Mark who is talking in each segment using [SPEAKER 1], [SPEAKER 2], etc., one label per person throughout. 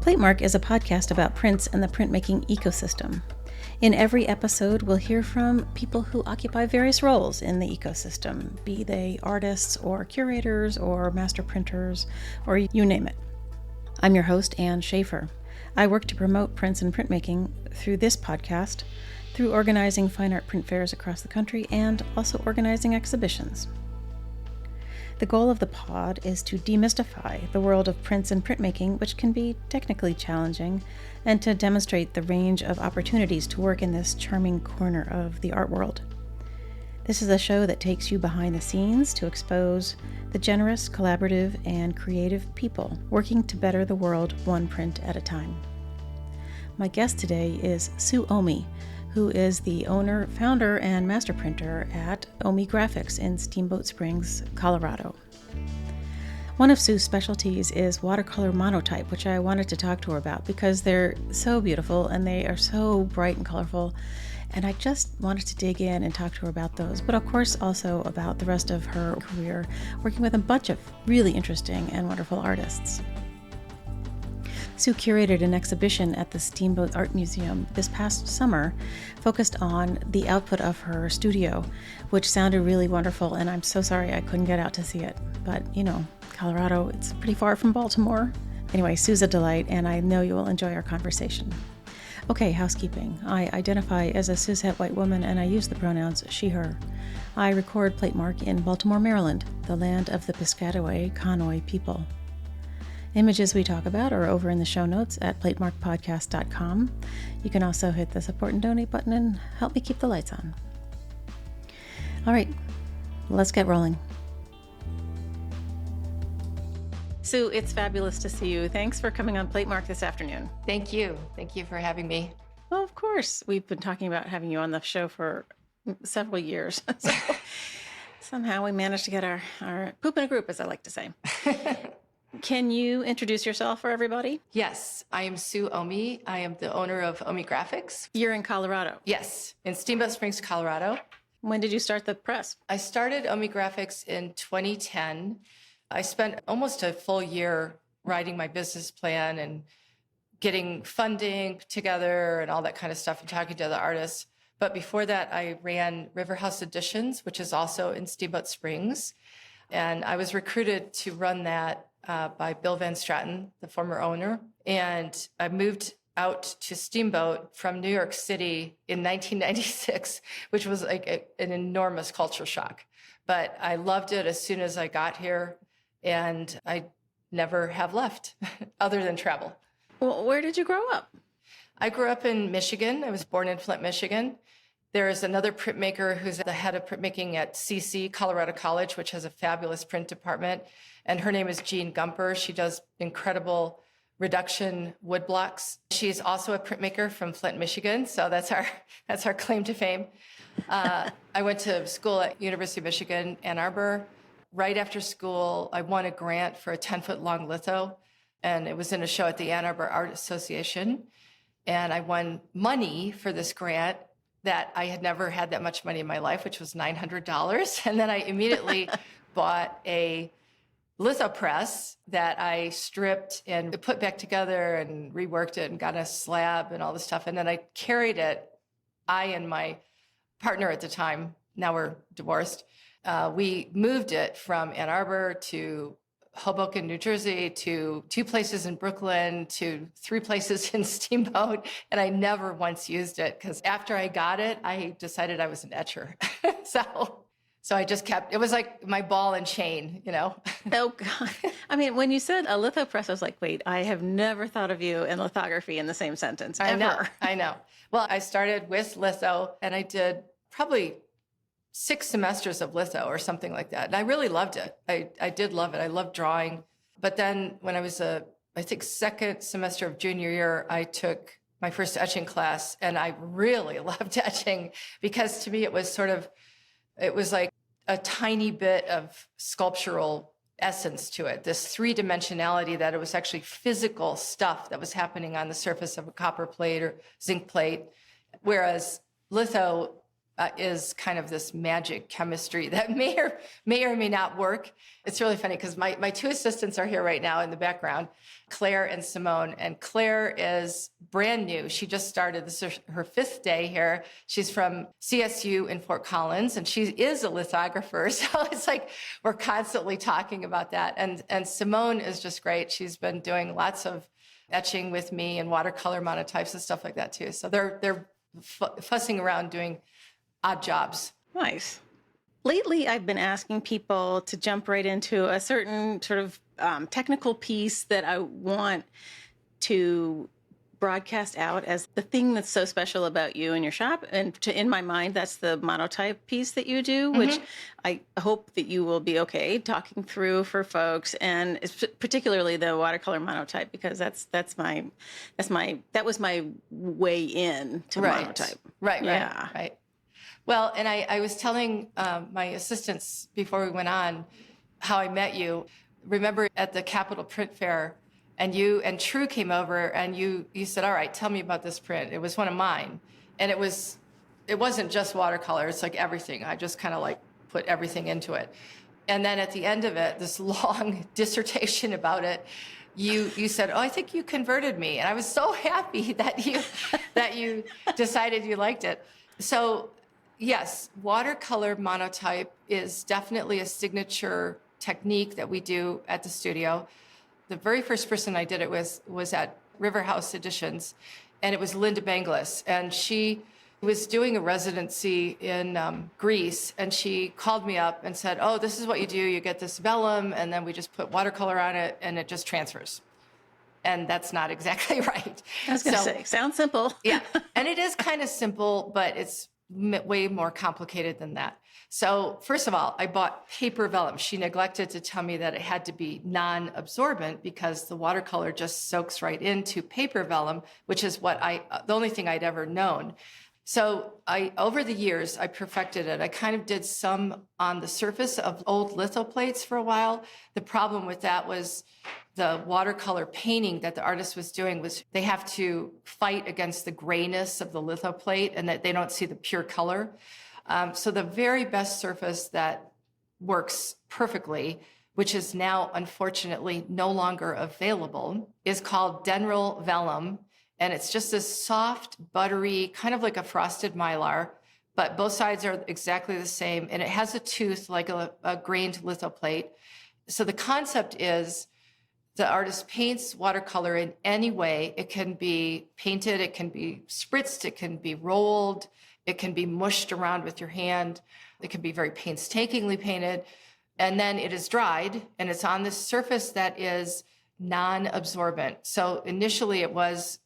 [SPEAKER 1] Platemark is a podcast about prints and the printmaking ecosystem. In every episode, we'll hear from people who occupy various roles in the ecosystem, be they artists or curators or master printers, or you name it. I'm your host, Ann Schaefer. I work to promote prints and printmaking through this podcast, through organizing fine art print fairs across the country, and also organizing exhibitions. The goal of the pod is to demystify the world of prints and printmaking, which can be technically challenging, and to demonstrate the range of opportunities to work in this charming corner of the art world. This is a show that takes you behind the scenes to expose the generous, collaborative, and creative people working to better the world one print at a time. My guest today is Sue Oehme, who is the owner, founder, and master printer at Oehme Graphics in Steamboat Springs, Colorado. One of Sue's specialties is watercolor monotype, which I wanted to talk to her about because they're so beautiful and they are so bright and colorful, and I just wanted to dig in and talk to her about those, but of course also about the rest of her career, working with a bunch of really interesting and wonderful artists. Sue curated an exhibition at the Steamboat Art Museum this past summer, focused on the output of her studio, which sounded really wonderful, and I'm so sorry I couldn't get out to see it. But, Colorado, it's pretty far from Baltimore. Anyway, Sue's a delight, and I know you will enjoy our conversation. Okay, housekeeping. I identify as a cishet white woman, and I use the pronouns she, her. I record Platemark in Baltimore, Maryland, the land of the Piscataway Conoy people. Images we talk about are over in the show notes at platemarkpodcast.com. You can also hit the support and donate button and help me keep the lights on. All right, let's get rolling. Sue, it's fabulous to see you. Thanks for coming on Platemark this afternoon.
[SPEAKER 2] Thank you. Thank you for having me.
[SPEAKER 1] Well, of course. We've been talking about having you on the show for several years. So somehow we managed to get our poop in a group, as I like to say. Can you introduce yourself for everybody?
[SPEAKER 2] Yes, I am Sue Oehme. I am the owner of Oehme Graphics.
[SPEAKER 1] You're in Colorado?
[SPEAKER 2] Yes, in Steamboat Springs, Colorado.
[SPEAKER 1] When did you start the press?
[SPEAKER 2] I started Oehme Graphics in 2010. I spent almost a full year writing my business plan and getting funding together and all that kind of stuff and talking to other artists. But before that, I ran River House Editions, which is also in Steamboat Springs. And I was recruited to run that by Bill Van Straten, the former owner. And I moved out to Steamboat from New York City in 1996, which was like an enormous culture shock. But I loved it as soon as I got here, and I never have left other than travel.
[SPEAKER 1] Well, where did you grow up?
[SPEAKER 2] I grew up in Michigan. I was born in Flint, Michigan. There is another printmaker who's the head of printmaking at CC, Colorado College, which has a fabulous print department. And her name is Jean Gumper. She does incredible reduction wood blocks. She's also a printmaker from Flint, Michigan. So that's our claim to fame. I went to school at University of Michigan, Ann Arbor. Right after school, I won a grant for a 10-foot long litho. And it was in a show at the Ann Arbor Art Association. And I won money for this grant that I had never had that much money in my life, which was $900. And then I immediately bought a litho press that I stripped and put back together and reworked it and got a slab and all this stuff. And then I carried it. I and my partner at the time, now we're divorced, we moved it from Ann Arbor to Hoboken, New Jersey, to 2 places in Brooklyn, to 3 places in Steamboat, and I never once used it because after I got it, I decided I was an etcher. So I just kept, it was like my ball and chain,
[SPEAKER 1] Oh, God. I mean, when you said a litho press, I was like, wait, I have never thought of you in lithography in the same sentence, ever.
[SPEAKER 2] I know. Well, I started with litho, and I did probably 6 semesters of litho or something like that. And I really loved it. I did love it. I loved drawing. But then when I was I think second semester of junior year, I took my first etching class, and I really loved etching because to me it was like a tiny bit of sculptural essence to it, this 3-dimensionality that it was actually physical stuff that was happening on the surface of a copper plate or zinc plate. Whereas litho, is kind of this magic chemistry that may or may not work. It's really funny because my two assistants are here right now in the background, Claire and Simone. And Claire is brand new. She just started. This is her 5th day here. She's from CSU in Fort Collins, and she is a lithographer. So it's like we're constantly talking about that. And Simone is just great. She's been doing lots of etching with me and watercolor monotypes and stuff like that too. So they're fussing around doing odd jobs.
[SPEAKER 1] Nice. Lately, I've been asking people to jump right into a certain sort of technical piece that I want to broadcast out as the thing that's so special about you and your shop. And in my mind, that's the monotype piece that you do, which I hope that you will be okay talking through for folks, and particularly the watercolor monotype, because that was my way in to monotype.
[SPEAKER 2] Right. Well, and I was telling my assistants before we went on how I met you. Remember at the Capitol Print Fair, and you and True came over, and you said, "All right, tell me about this print." It was one of mine, and it wasn't just watercolor. It's like everything. I just kind of like put everything into it, and then at the end of it, this long dissertation about it. You said, "Oh, I think you converted me," and I was so happy that you decided you liked it. So. Yes, watercolor monotype is definitely a signature technique that we do at the studio. The very first person I did it with was at River House Editions, and it was Linda Banglis. And she was doing a residency in Greece, and she called me up and said, "Oh, this is what you do. You get this vellum, and then we just put watercolor on it, and it just transfers." And that's not exactly right.
[SPEAKER 1] I was going to say, sounds simple.
[SPEAKER 2] Yeah, and it is kind of simple, but it's way more complicated than that. So first of all, I bought paper vellum. She neglected to tell me that it had to be non-absorbent because the watercolor just soaks right into paper vellum, which is the only thing I'd ever known. So over the years, I perfected it. I kind of did some on the surface of old lithoplates for a while. The problem with that was the watercolor painting that the artist was doing was they have to fight against the grayness of the lithoplate and that they don't see the pure color. So the very best surface that works perfectly, which is now unfortunately no longer available, is called Denryl vellum. And it's just this soft, buttery, kind of like a frosted mylar, but both sides are exactly the same. And it has a tooth like a grained lithoplate. So the concept is the artist paints watercolor in any way. It can be painted, it can be spritzed, it can be rolled, it can be mushed around with your hand. It can be very painstakingly painted. And then it is dried, and it's on this surface that is non-absorbent. So initially it was,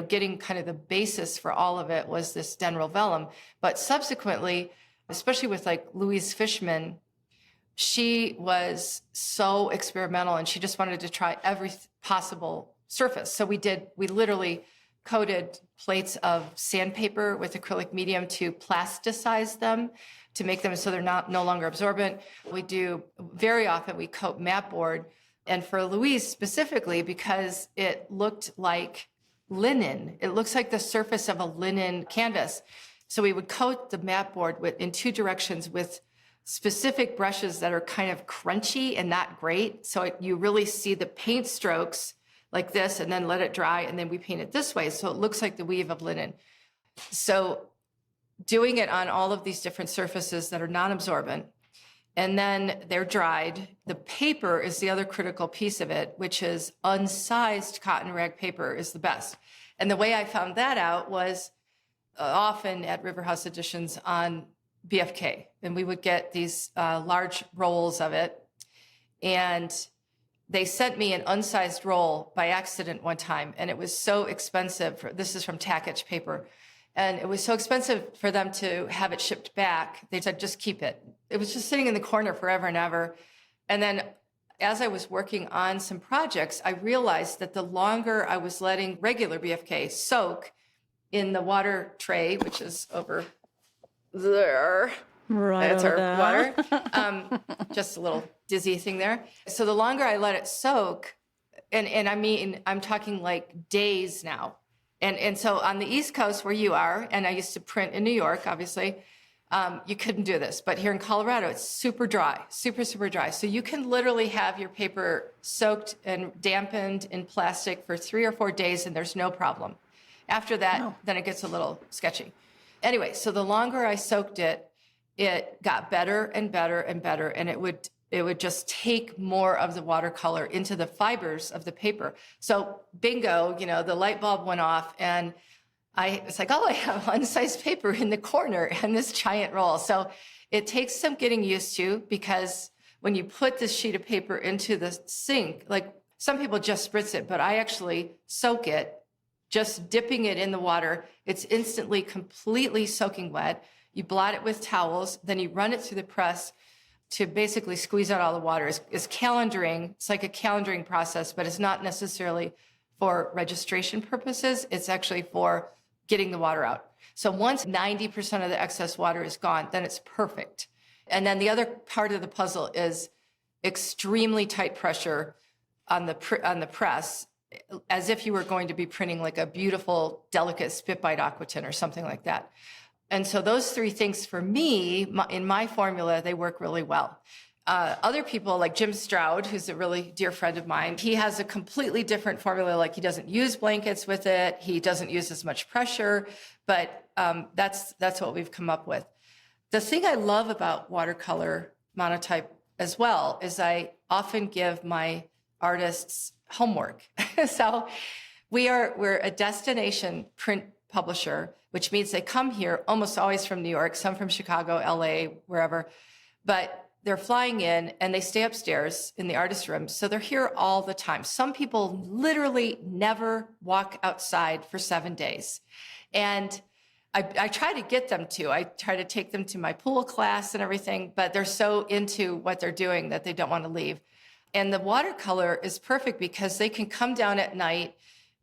[SPEAKER 2] getting kind of the basis for all of it was this Denryl vellum. But subsequently, especially with like Louise Fishman, she was so experimental and she just wanted to try every possible surface. So we literally coated plates of sandpaper with acrylic medium to plasticize them, to make them so they're no longer absorbent. Very often we coat mat board. And for Louise specifically, because it looked like linen, it looks like the surface of a linen canvas. So we would coat the mat board in two directions with specific brushes that are kind of crunchy and not great. So you really see the paint strokes like this, and then let it dry, and then we paint it this way. So it looks like the weave of linen. So doing it on all of these different surfaces that are non-absorbent, and then they're dried. The paper is the other critical piece of it, which is unsized cotton rag paper is the best. And the way I found that out was often at River House Editions on BFK. And we would get these large rolls of it. And they sent me an unsized roll by accident one time. And it was so expensive. This is from Tackage paper. And it was so expensive for them to have it shipped back. They said, just keep it. It was just sitting in the corner forever and ever. And then as I was working on some projects, I realized that the longer I was letting regular BFK soak in the water tray, which is over there.
[SPEAKER 1] Right.
[SPEAKER 2] That's our water. Just a little dizzy thing there. So the longer I let it soak, and I mean, I'm talking like days now. And so on the East Coast where you are, and I used to print in New York, obviously, you couldn't do this. But here in Colorado, it's super dry, super, super dry. So you can literally have your paper soaked and dampened in plastic for 3 or 4 days, and there's no problem. After that, then it gets a little sketchy. Anyway, so the longer I soaked it, it got better and better and better, and it would just take more of the watercolor into the fibers of the paper. So bingo, the light bulb went off, and it's like, oh, I have unsized paper in the corner and this giant roll. So it takes some getting used to, because when you put this sheet of paper into the sink, like some people just spritz it, but I actually soak it, just dipping it in the water. It's instantly completely soaking wet. You blot it with towels, then you run it through the press to basically squeeze out all the water. It's calendaring. It's like a calendaring process, but it's not necessarily for registration purposes. It's actually for getting the water out. So once 90% of the excess water is gone, then it's perfect. And then the other part of the puzzle is extremely tight pressure on the press, as if you were going to be printing like a beautiful, delicate spit bite aquatint or something like that. And so those 3 things for me, in my formula, they work really well. Other people like Jim Stroud, who's a really dear friend of mine, he has a completely different formula. Like he doesn't use blankets with it. He doesn't use as much pressure, but that's what we've come up with. The thing I love about watercolor monotype as well is I often give my artists homework. So we're a destination print publisher, which means they come here almost always from New York, some from Chicago, LA, wherever, but they're flying in and they stay upstairs in the artist room. So they're here all the time. Some people literally never walk outside for 7 days. And I try to get them to. I try to take them to my pool class and everything, but they're so into what they're doing that they don't want to leave. And the watercolor is perfect because they can come down at night.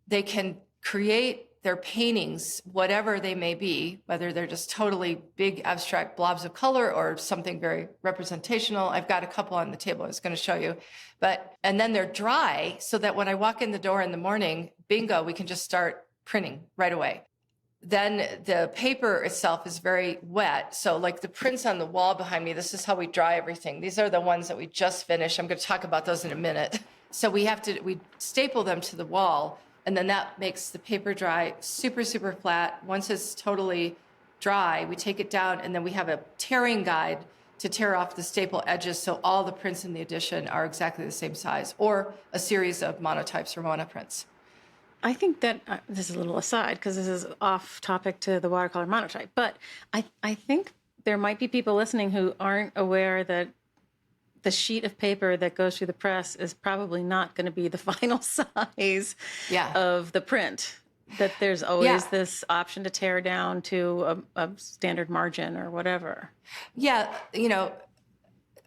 [SPEAKER 2] They can create their paintings, whatever they may be, whether they're just totally big abstract blobs of color or something very representational. I've got a couple on the table I was going to show you. And then they're dry so that when I walk in the door in the morning, bingo, we can just start printing right away. Then the paper itself is very wet. So like the prints on the wall behind me, this is how we dry everything. These are the ones that we just finished. I'm going to talk about those in a minute. So we staple them to the wall, and then that makes the paper dry super, super flat. Once it's totally dry, we take it down, and then we have a tearing guide to tear off the staple edges so all the prints in the edition are exactly the same size, or a series of monotypes or monoprints.
[SPEAKER 1] I think that this is a little aside because this is off topic to the watercolor monotype, but I think there might be people listening who aren't aware that the sheet of paper that goes through the press is probably not going to be the final size of the print, that there's always this option to tear down to a standard margin or whatever.
[SPEAKER 2] Yeah,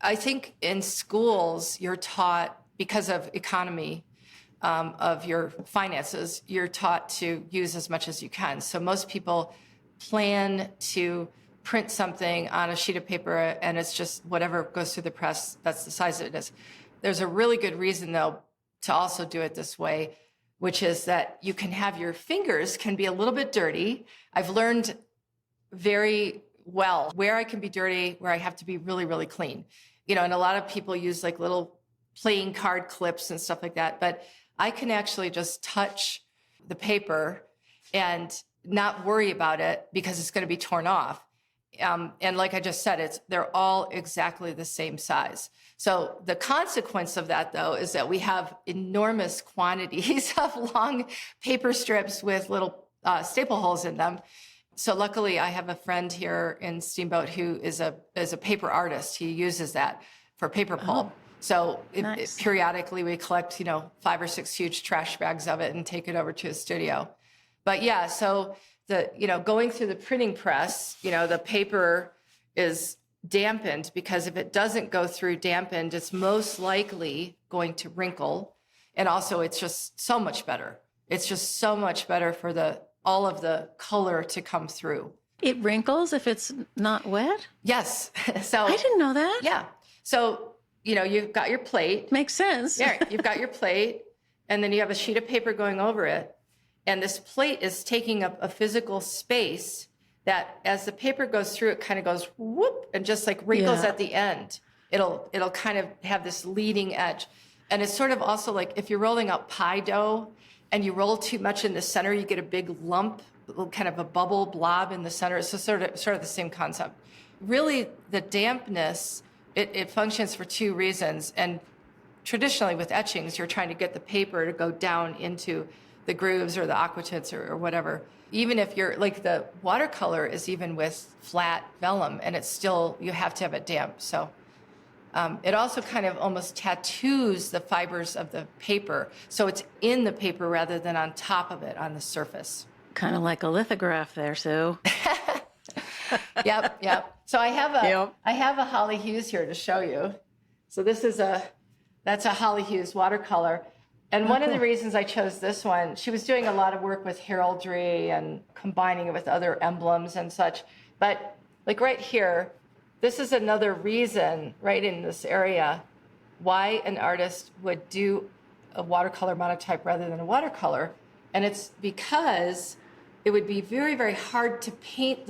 [SPEAKER 2] I think in schools you're taught, because of economy, of your finances, you're taught to use as much as you can. So most people plan to print something on a sheet of paper and it's just whatever goes through the press, that's the size it is. There's a really good reason, though, to also do it this way, which is that you can have your fingers can be a little bit dirty. I've learned very well where I can be dirty, where I have to be really, really clean. And a lot of people use like little playing card clips and stuff like that, but I can actually just touch the paper and not worry about it because it's going to be torn off. And like I just said, they're all exactly the same size. So the consequence of that, though, is that we have enormous quantities of long paper strips with little staple holes in them. So luckily, I have a friend here in Steamboat who is a paper artist. He uses that for paper pulp. So
[SPEAKER 1] Nice.
[SPEAKER 2] Periodically we collect, 5 or 6 huge trash bags of it and take it over to his studio. But yeah, so going through the printing press, the paper is dampened, because if it doesn't go through dampened, it's most likely going to wrinkle. And also it's just so much better. It's just so much better for all of the color to come through.
[SPEAKER 1] It wrinkles if it's not wet?
[SPEAKER 2] Yes. So
[SPEAKER 1] I didn't know that.
[SPEAKER 2] Yeah. So you've got your plate.
[SPEAKER 1] Makes sense.
[SPEAKER 2] Yeah, you've got your plate, and then you have a sheet of paper going over it. And this plate is taking up a physical space that as the paper goes through, it kind of goes whoop and just like wrinkles
[SPEAKER 1] Yeah.
[SPEAKER 2] at the end. It'll kind of have this leading edge. And it's sort of also like if you're rolling out pie dough and you roll too much in the center, you get a big lump, kind of a bubble blob in the center. It's sort of the same concept. Really, the dampness, it functions for two reasons. And traditionally with etchings, you're trying to get the paper to go down into the grooves or the aquatints or whatever. Even if you're, like the watercolor is even with flat vellum, and it's still, you have to have it damp. So it also kind of almost tattoos the fibers of the paper. So it's in the paper rather than on top of it on the surface.
[SPEAKER 1] Kind of like a lithograph there, Sue.
[SPEAKER 2] Yep. So I have a Holly Hughes here to show you. So that's a Holly Hughes watercolor. And one of the reasons I chose this one, she was doing a lot of work with heraldry and combining it with other emblems and such. But like right here, this is another reason right in this area why an artist would do a watercolor monotype rather than a watercolor. And it's because it would be very, very hard to paint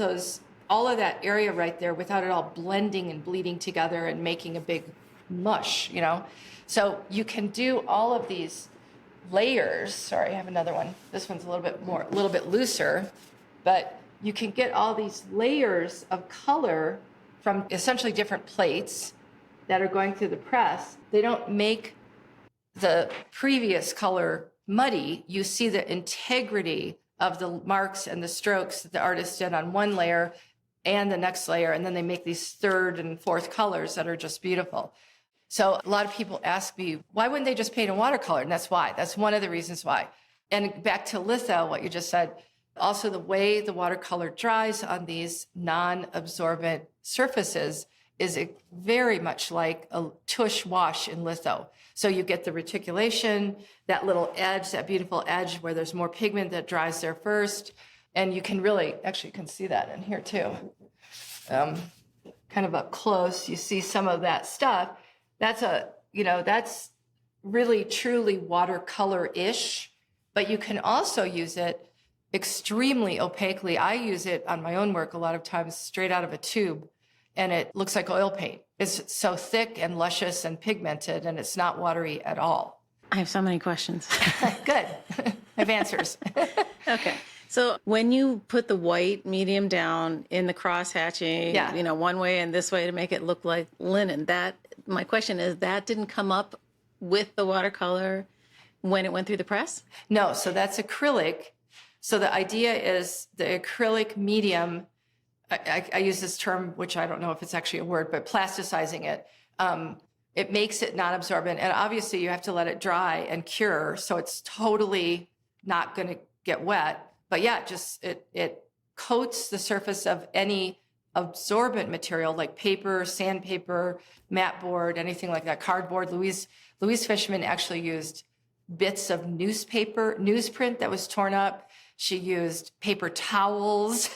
[SPEAKER 2] all of that area right there without it all blending and bleeding together and making a big mush, So you can do all of these layers. Sorry, I have another one. This one's a little bit looser, but you can get all these layers of color from essentially different plates that are going through the press. They don't make the previous color muddy. You see the integrity of the marks and the strokes that the artist did on one layer and the next layer, and then they make these third and fourth colors that are just beautiful. So a lot of people ask me, why wouldn't they just paint in watercolor? And that's why. That's one of the reasons why. And back to litho, what you just said, also the way the watercolor dries on these non-absorbent surfaces is very much like a tush wash in litho. So you get the reticulation, that little edge, that beautiful edge where there's more pigment that dries there first. And you can actually you can see that in here too. Kind of up close, you see some of that stuff. That's really truly watercolor-ish, but you can also use it extremely opaquely. I use it on my own work a lot of times straight out of a tube, and it looks like oil paint. It's so thick and luscious and pigmented, and it's not watery at all.
[SPEAKER 1] I have so many questions.
[SPEAKER 2] Good. I have answers.
[SPEAKER 1] Okay. So when you put the white medium down in the cross hatching, one way and this way to make it look like linen, my question is, that didn't come up with the watercolor when it went through the press?
[SPEAKER 2] No, so that's acrylic. So the idea is the acrylic medium, I use this term, which I don't know if it's actually a word, but plasticizing it. It makes it non-absorbent. And obviously you have to let it dry and cure. So it's totally not going to get wet. But yeah, it coats the surface of any absorbent material like paper, sandpaper, mat board, anything like that, cardboard. Louise Fishman actually used bits of newsprint that was torn up. She used paper towels,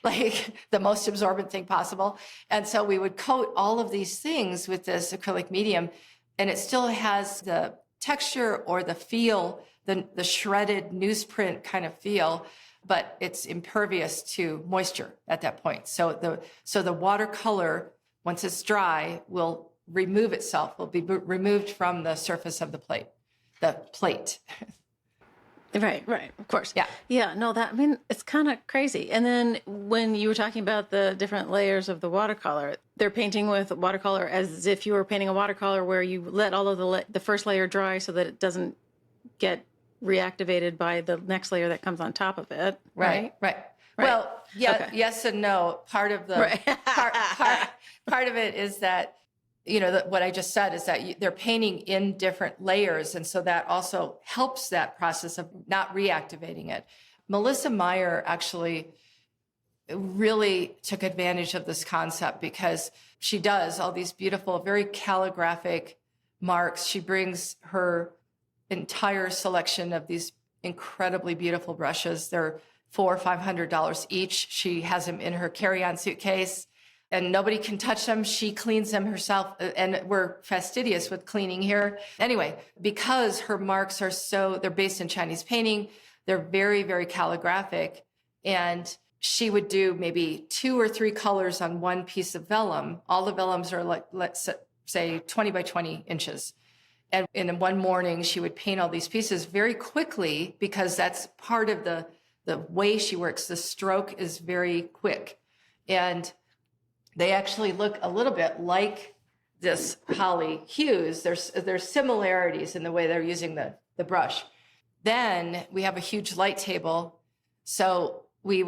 [SPEAKER 2] like the most absorbent thing possible. And so we would coat all of these things with this acrylic medium, and it still has the texture or the feel, the shredded newsprint kind of feel, but it's impervious to moisture at that point. So the watercolor, once it's dry, will remove itself, will be removed from the surface of the plate.
[SPEAKER 1] Right, of course.
[SPEAKER 2] Yeah.
[SPEAKER 1] No, it's kind of crazy. And then when you were talking about the different layers of the watercolor, they're painting with watercolor as if you were painting a watercolor where you let all of the first layer dry so that it doesn't get reactivated by the next layer that comes on top of it. Right.
[SPEAKER 2] Well, yeah, okay. Yes and no. Part of the part of it is that, what I just said is that they're painting in different layers. And so that also helps that process of not reactivating it. Melissa Meyer actually really took advantage of this concept because she does all these beautiful, very calligraphic marks. She brings her entire selection of these incredibly beautiful brushes. They're $400 or $500 each. She has them in her carry-on suitcase, and nobody can touch them. She cleans them herself, and we're fastidious with cleaning here. Anyway, because her marks are they're based in Chinese painting, they're very, very calligraphic, and she would do maybe 2 or 3 colors on one piece of vellum. All the vellums are like, let's say 20 by 20 inches. And in one morning, she would paint all these pieces very quickly because that's part of the way she works. The stroke is very quick. And they actually look a little bit like this Holly Hughes. There's similarities in the way they're using the brush. Then we have a huge light table. So we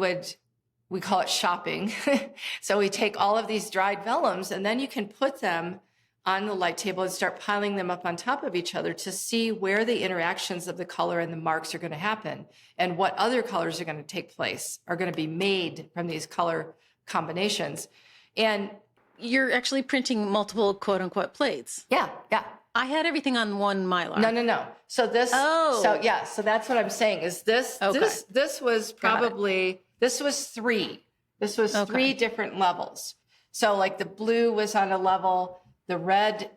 [SPEAKER 2] call it shopping. So we take all of these dried vellums, and then you can put them on the light table and start piling them up on top of each other to see where the interactions of the color and the marks are going to happen and what other colors are going to take place, are going to be made from these color combinations. And
[SPEAKER 1] you're actually printing multiple quote unquote plates.
[SPEAKER 2] Yeah.
[SPEAKER 1] I had everything on one Mylar.
[SPEAKER 2] No. So so that's what I'm saying is this was probably, this was 3. This was 3 different levels. So like the blue was on a level, the red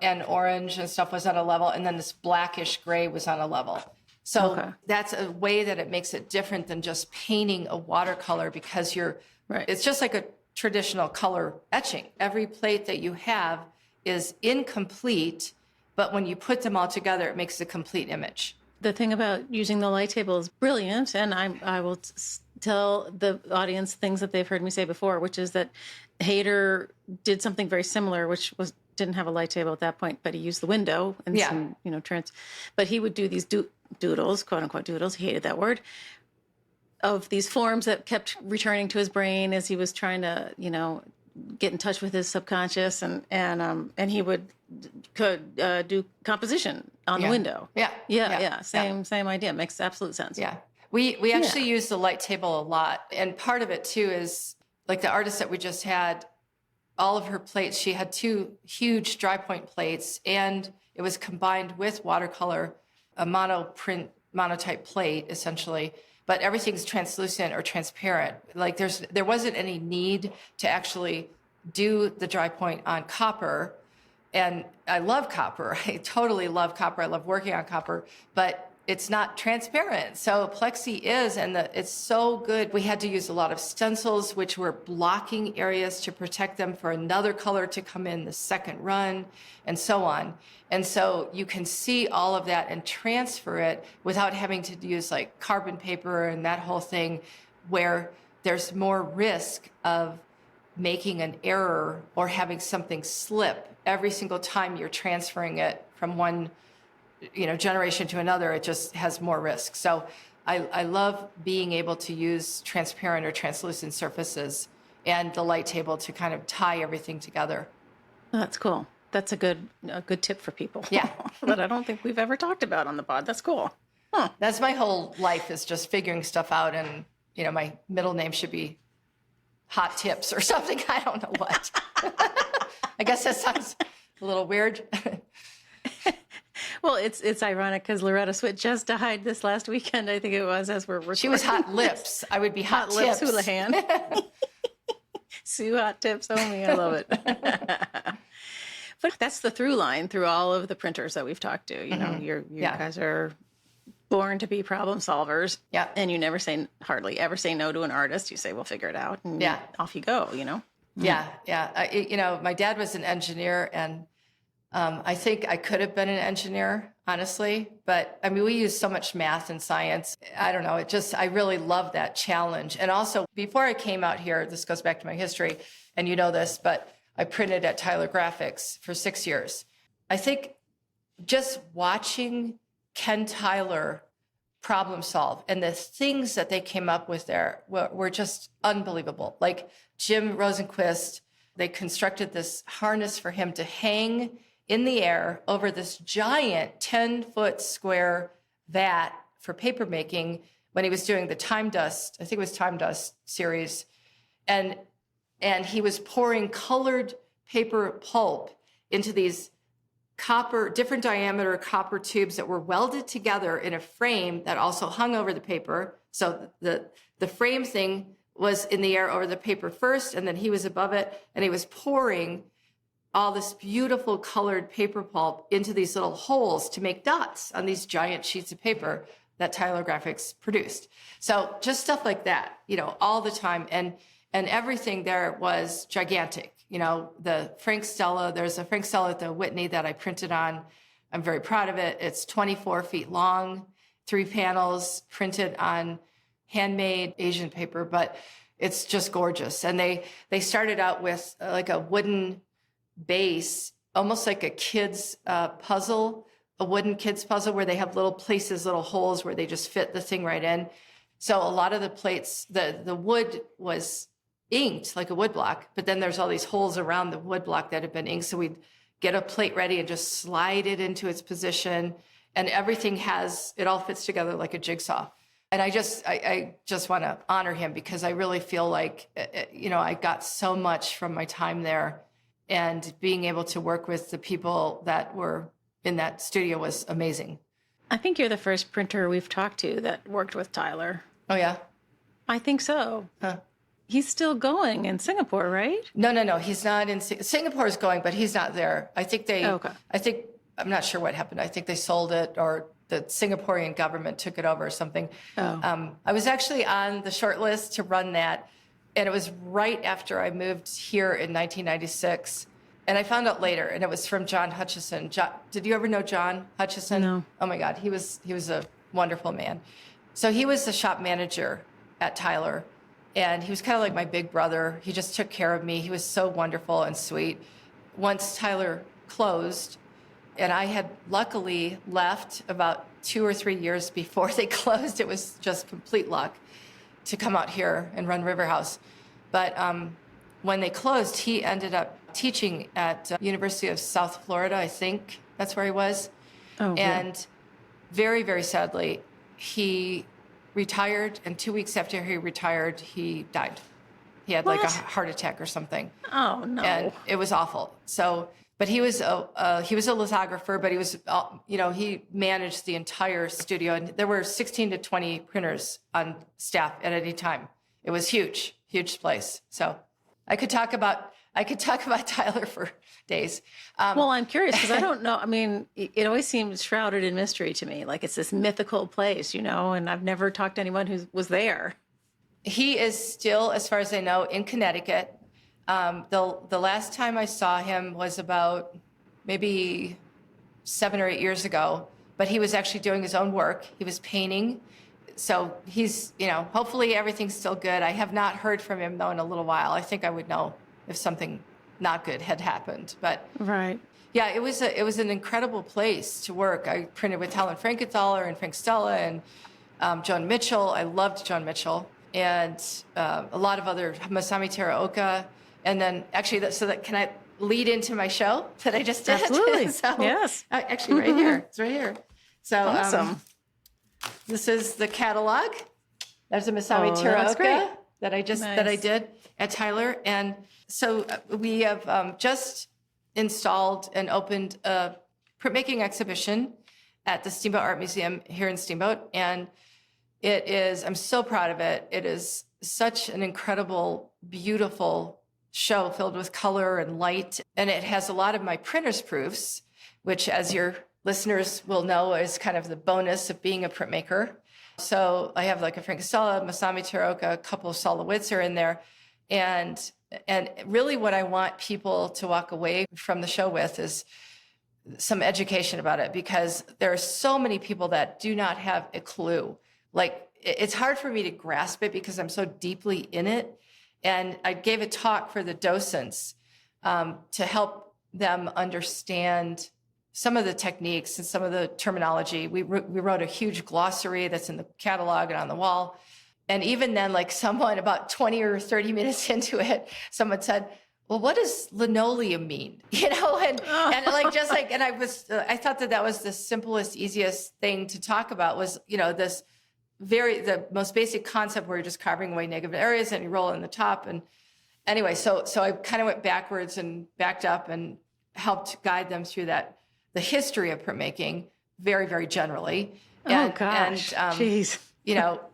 [SPEAKER 2] and orange and stuff was on a level, and then this blackish gray was on a level. So that's a way that it makes it different than just painting a watercolor, because it's just like a traditional color etching. Every plate that you have is incomplete, but when you put them all together, it makes a complete image.
[SPEAKER 1] The thing about using the light table is brilliant, and I will tell the audience things that they've heard me say before, which is that Hayter did something very similar, which didn't have a light table at that point, but he used the window and some, but he would do these doodles, quote unquote doodles. He hated that word, of these forms that kept returning to his brain as he was trying to, get in touch with his subconscious, and he could do composition on the window. Yeah. Same idea. Makes absolute sense.
[SPEAKER 2] Yeah. We actually use the light table a lot. And part of it too is like the artist that we just had, all of her plates, she had 2 huge dry point plates, and it was combined with watercolor, a monotype plate essentially, but everything's translucent or transparent. Like there wasn't any need to actually do the dry point on copper. And I love copper. I totally love copper. I love working on copper, but it's not transparent. So Plexi is, and it's so good. We had to use a lot of stencils, which were blocking areas to protect them for another color to come in the second run, and so on. And so you can see all of that and transfer it without having to use like carbon paper and that whole thing, where there's more risk of making an error or having something slip every single time you're transferring it from one generation to another. It just has more risk. So I love being able to use transparent or translucent surfaces and the light table to kind of tie everything together.
[SPEAKER 1] That's cool. That's a good tip for people.
[SPEAKER 2] Yeah.
[SPEAKER 1] That I don't think we've ever talked about on the pod. That's cool. Huh.
[SPEAKER 2] That's my whole life, is just figuring stuff out. And, my middle name should be Hot Tips or something. I don't know what. I guess that sounds a little weird.
[SPEAKER 1] Well, it's ironic because Loretta Swit just died this last weekend, I think it was, as we're recording.
[SPEAKER 2] She was Hot Lips. I would be Hot Tips.
[SPEAKER 1] Lips Houlihan. Sue Hot Tips Oehme. I love it. But that's the through line through all of the printers that we've talked to. You guys are born to be problem solvers. Yeah. And you hardly ever say no to an artist. You say, we'll figure it out. And off you go,
[SPEAKER 2] Yeah. My dad was an engineer, and I think I could have been an engineer, honestly. But I mean, we use so much math and science. I don't know. I really love that challenge. And also, before I came out here, this goes back to my history, and you know this, but I printed at Tyler Graphics for 6 years. I think just watching Ken Tyler problem solve and the things that they came up with there were just unbelievable. Like Jim Rosenquist, they constructed this harness for him to hang in the air over this giant 10-foot square vat for paper making when he was doing the Time Dust, I think it was Time Dust series. And he was pouring colored paper pulp into these different diameter copper tubes that were welded together in a frame that also hung over the paper. So the frame thing was in the air over the paper first, and then he was above it, and he was pouring all this beautiful colored paper pulp into these little holes to make dots on these giant sheets of paper. that Tyler Graphics produced. So just stuff like that, all the time. And everything there was gigantic. The Frank Stella, there's a Frank Stella at the Whitney that I printed on. I'm very proud of it. It's 24 feet long, 3 panels printed on handmade Asian paper, but it's just gorgeous. And they started out with like a wooden base, almost like a kid's puzzle, a wooden kid's puzzle where they have little places, little holes where they just fit the thing right in. So a lot of the plates, the wood was inked like a wood block, but then there's all these holes around the wood block that have been inked. So we'd get a plate ready and just slide it into its position, and everything it all fits together like a jigsaw. And I just want to honor him because I really feel like, I got so much from my time there, and being able to work with the people that were in that studio was amazing.
[SPEAKER 1] I think you're the first printer we've talked to that worked with Tyler.
[SPEAKER 2] Oh, yeah?
[SPEAKER 1] I think so.
[SPEAKER 2] Huh.
[SPEAKER 1] He's still going in Singapore, right?
[SPEAKER 2] No. He's not in Singapore is going, but he's not there. I think I'm not sure what happened. I think they sold it, or the Singaporean government took it over or something.
[SPEAKER 1] Oh.
[SPEAKER 2] I was actually on the short list to run that. And it was right after I moved here in 1996. And I found out later, and it was from John Hutchison. Did you ever know John Hutchison?
[SPEAKER 1] No.
[SPEAKER 2] Oh my God, he was a wonderful man. So he was the shop manager at Tyler, and he was kind of like my big brother. He just took care of me. He was so wonderful and sweet. Once Tyler closed, and I had luckily left about 2 or 3 years before they closed. It was just complete luck to come out here and run River House. But when they closed, he ended up teaching at University of South Florida, I think that's where he was.
[SPEAKER 1] Oh,
[SPEAKER 2] and very, very sadly, he retired, and 2 weeks after he retired, he died. He had like a heart attack or something.
[SPEAKER 1] Oh, no.
[SPEAKER 2] And it was awful. So, but he was a lithographer, but he was, he managed the entire studio, and there were 16 to 20 printers on staff at any time. It was huge place. So I could talk about Tyler for days.
[SPEAKER 1] Well, I'm curious because I don't know. I mean, it always seems shrouded in mystery to me. Like it's this mythical place, and I've never talked to anyone who was there.
[SPEAKER 2] He is still, as far as I know, in Connecticut. The last time I saw him was about maybe 7 or 8 years ago, but he was actually doing his own work. He was painting. So he's, hopefully everything's still good. I have not heard from him, though, in a little while. I think I would know if something not good had happened. But
[SPEAKER 1] right.
[SPEAKER 2] Yeah, it was an incredible place to work. I printed with Helen Frankenthaler and Frank Stella and Joan Mitchell. I loved Joan Mitchell. And a lot of other, Masami Teraoka. And then actually, can I lead into my show that I just did?
[SPEAKER 1] Absolutely.
[SPEAKER 2] So,
[SPEAKER 1] yes.
[SPEAKER 2] Actually, right here. It's right here. So
[SPEAKER 1] awesome.
[SPEAKER 2] This is the catalog. There's a Masami Teraoka that I did at Tyler. And so we have just installed and opened a printmaking exhibition at the Steamboat Art Museum here in Steamboat. And I'm so proud of it. It is such an incredible, beautiful show filled with color and light. And it has a lot of my printer's proofs, which, as your listeners will know, is kind of the bonus of being a printmaker. So I have like a Frank Stella, Masami Teraoka, a couple of Solowitz are in there. And really what I want people to walk away from the show with is some education about it, because there are so many people that do not have a clue. Like, it's hard for me to grasp it because I'm so deeply in it. And I gave a talk for the docents to help them understand some of the techniques and some of the terminology. We wrote a huge glossary that's in the catalog and on the wall. And even then, like someone about 20 or 30 minutes into it, someone said, well, what does linoleum mean? And I thought that was the simplest, easiest thing to talk about was, the most basic concept where you're just carving away negative areas and you roll in the top. And anyway, so I kind of went backwards and backed up and helped guide them through the history of printmaking very, very generally.
[SPEAKER 1] Jeez.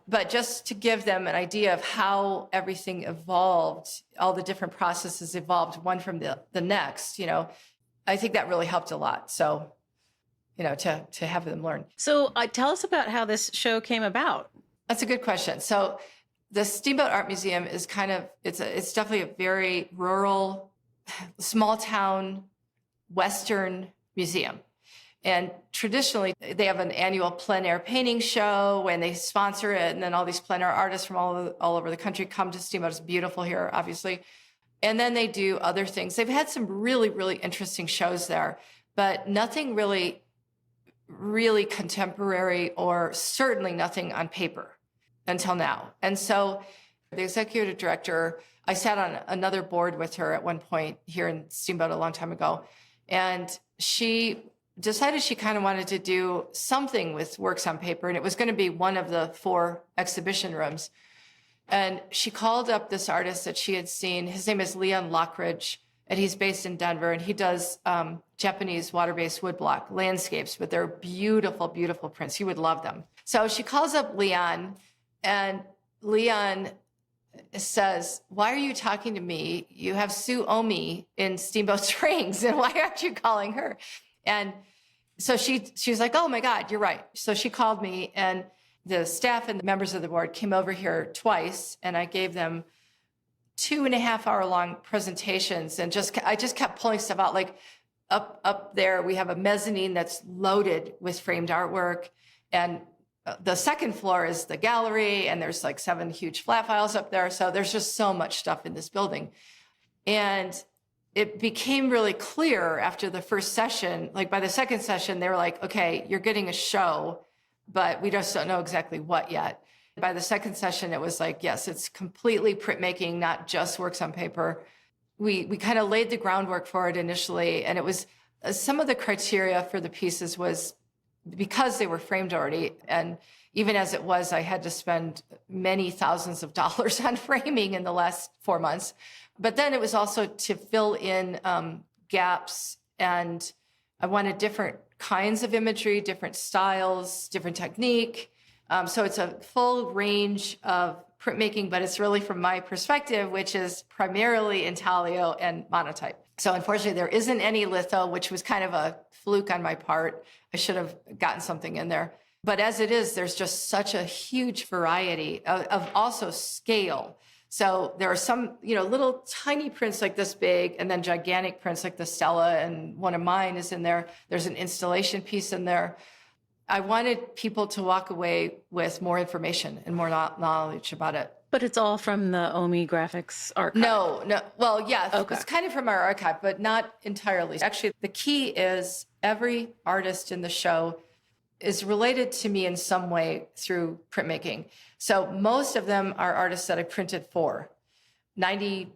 [SPEAKER 2] But just to give them an idea of how everything evolved, all the different processes evolved one from the next, I think that really helped a lot. So to have them learn.
[SPEAKER 1] So tell us about how this show came about.
[SPEAKER 2] That's a good question. So the Steamboat Art Museum is it's definitely a very rural, small town, Western museum. And traditionally, they have an annual plein air painting show and they sponsor it. And then all these plein air artists from all over the country come to Steamboat. It's beautiful here, obviously. And then they do other things. They've had some really, really interesting shows there, but nothing really, really contemporary, or certainly nothing on paper until now. And so the executive director, I sat on another board with her at one point here in Steamboat a long time ago. And she decided she kind of wanted to do something with works on paper. And it was going to be one of the 4 exhibition rooms. And she called up this artist that she had seen. His name is Leon Lockridge, and he's based in Denver. And he does Japanese water-based woodblock landscapes, but they're beautiful, beautiful prints. You would love them. So she calls up Leon, and Leon says, "Why are you talking to me? You have Sue Oehme in Steamboat Springs, and why aren't you calling her?" And so she was like, "Oh my God, you're right." So she called me, and the staff and the members of the board came over here twice, and I gave them 2.5-hour long presentations, and I just kept pulling stuff out. Like up there, we have a mezzanine that's loaded with framed artwork, and the second floor is the gallery, and there's like 7 huge flat files up there. So there's just so much stuff in this building. And it became really clear after the first session, like by the second session, they were like, "Okay, you're getting a show, but we just don't know exactly what yet." By the second session, it was like, yes, it's completely printmaking, not just works on paper. We kind of laid the groundwork for it initially. And it was some of the criteria for the pieces was because they were framed already. And even as it was, I had to spend many thousands of dollars on framing in the last 4 months. But then it was also to fill in gaps. And I wanted different kinds of imagery, different styles, different technique. So it's a full range of printmaking, but it's really from my perspective, which is primarily intaglio and monotype. So unfortunately, there isn't any litho, which was kind of a fluke on my part. I should have gotten something in there. But as it is, there's just such a huge variety of also scale. So there are some, little tiny prints like this big, and then gigantic prints like the Stella, and one of mine is in there. There's an installation piece in there. I wanted people to walk away with more information and more knowledge about it.
[SPEAKER 1] But it's all from the Oehme Graphics archive?
[SPEAKER 2] No. Well, yeah,
[SPEAKER 1] okay.
[SPEAKER 2] It's kind of from our archive, but not entirely. Actually, the key is every artist in the show is related to me in some way through printmaking. So most of them are artists that I printed for, 93%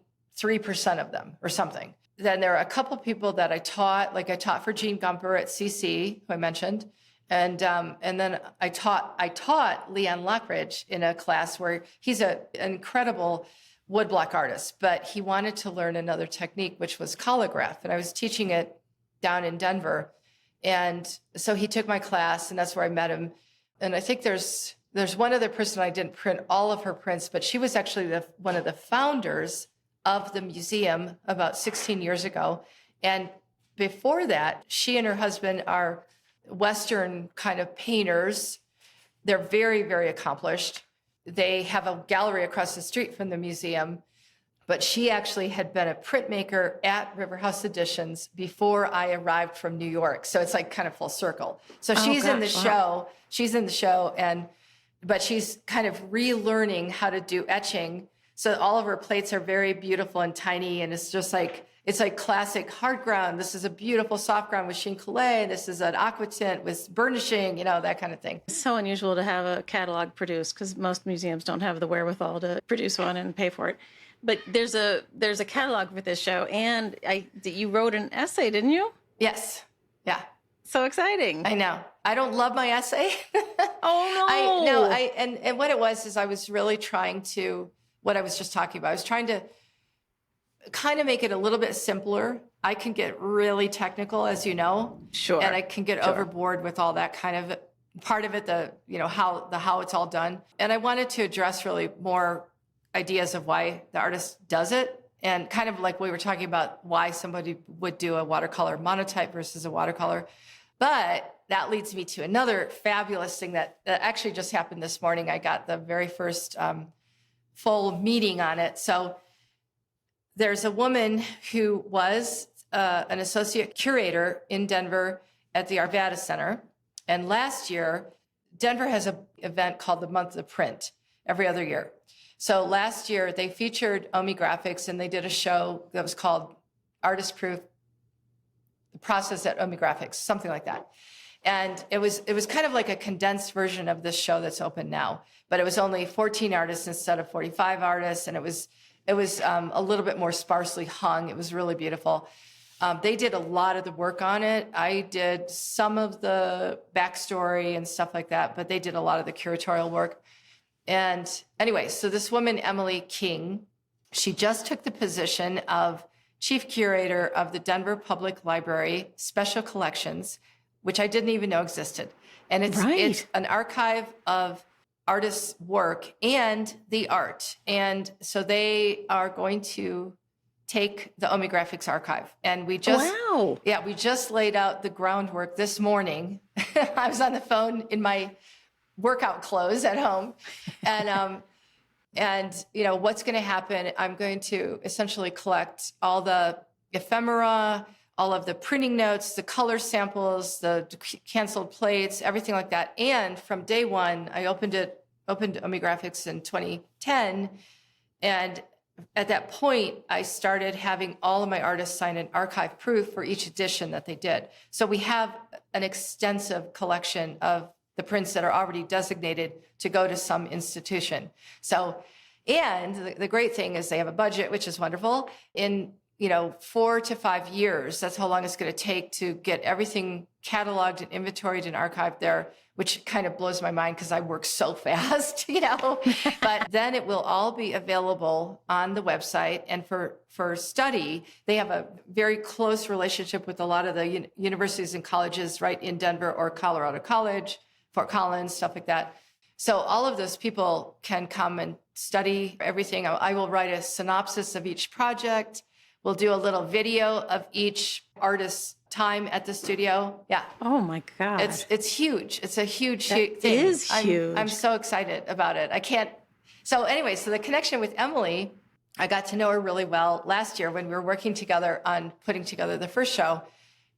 [SPEAKER 2] of them or something. Then there are a couple people that I taught, like I taught for Gene Gumper at CC, who I mentioned. And then I taught Leon Lockridge in a class where he's an incredible woodblock artist, but he wanted to learn another technique, which was collograph. And I was teaching it down in Denver. And so he took my class, and that's where I met him. And I think there's one other person, I didn't print all of her prints, but she was actually one of the founders of the museum about 16 years ago. And before that, she and her husband are Western kind of painters. They're very, very accomplished. They have a gallery across the street from the museum, but she actually had been a printmaker at River House Editions before I arrived from New York. So it's like kind of full circle. So she's in the show. She's in the show, but she's kind of relearning how to do etching. So all of her plates are very beautiful and tiny, and it's just like, it's like classic hard ground. This is a beautiful soft ground with sheen clay. This is an aqua tint with burnishing, that kind of thing.
[SPEAKER 1] It's so unusual to have a catalog produced because most museums don't have the wherewithal to produce one and pay for it. But there's a catalog for this show, and you wrote an essay, didn't you?
[SPEAKER 2] Yes. Yeah.
[SPEAKER 1] So exciting.
[SPEAKER 2] I know. I don't love my essay.
[SPEAKER 1] Oh, no.
[SPEAKER 2] And what it was is I was really trying to, what I was just talking about, I was trying to kind of make it a little bit simpler. I can get really technical, as you know.
[SPEAKER 1] Sure.
[SPEAKER 2] And I can get overboard with all that kind of part of it, how it's all done. And I wanted to address really more ideas of why the artist does it. And kind of like we were talking about why somebody would do a watercolor monotype versus a watercolor. But that leads me to another fabulous thing that actually just happened this morning. I got the very first full meeting on it. So there's a woman who was an associate curator in Denver at the Arvada Center. And last year, Denver has an event called the Month of Print every other year. So last year, they featured Oehme Graphics, and they did a show that was called Artist Proof, the process at Oehme Graphics, something like that. And it was kind of like a condensed version of this show that's open now, but it was only 14 artists instead of 45 artists, and it was a little bit more sparsely hung. It was really beautiful. They did a lot of the work on it. I did some of the backstory and stuff like that, but they did a lot of the curatorial work. And anyway, so this woman, Emily King, she just took the position of chief curator of the Denver Public Library Special Collections, which I didn't even know existed. And it's an archive of artists' work and the art. And so they are going to take the Oehme Graphics archive. And we just laid out the groundwork this morning. I was on the phone in my workout clothes at home. And you know, what's going to happen, I'm going to essentially collect all the ephemera, all of the printing notes, the color samples, the canceled plates, everything like that. And from day one, I opened Oehme Graphics in 2010. And at that point, I started having all of my artists sign an archive proof for each edition that they did. So we have an extensive collection of the prints that are already designated to go to some institution. So, and the great thing is they have a budget, which is wonderful. In 4 to 5 years, that's how long it's going to take to get everything cataloged and inventoried and archived there, which kind of blows my mind because I work so fast, But then it will all be available on the website. And for study, they have a very close relationship with a lot of the universities and colleges right in Denver or Colorado College, Fort Collins, stuff like that. So all of those people can come and study everything. I will write a synopsis of each project. We'll do a little video of each artist's time at the studio. Yeah.
[SPEAKER 1] Oh my God.
[SPEAKER 2] It's huge. It's a huge
[SPEAKER 1] thing. It is huge.
[SPEAKER 2] I'm so excited about it. So anyway, so the connection with Emily, I got to know her really well last year when we were working together on putting together the first show.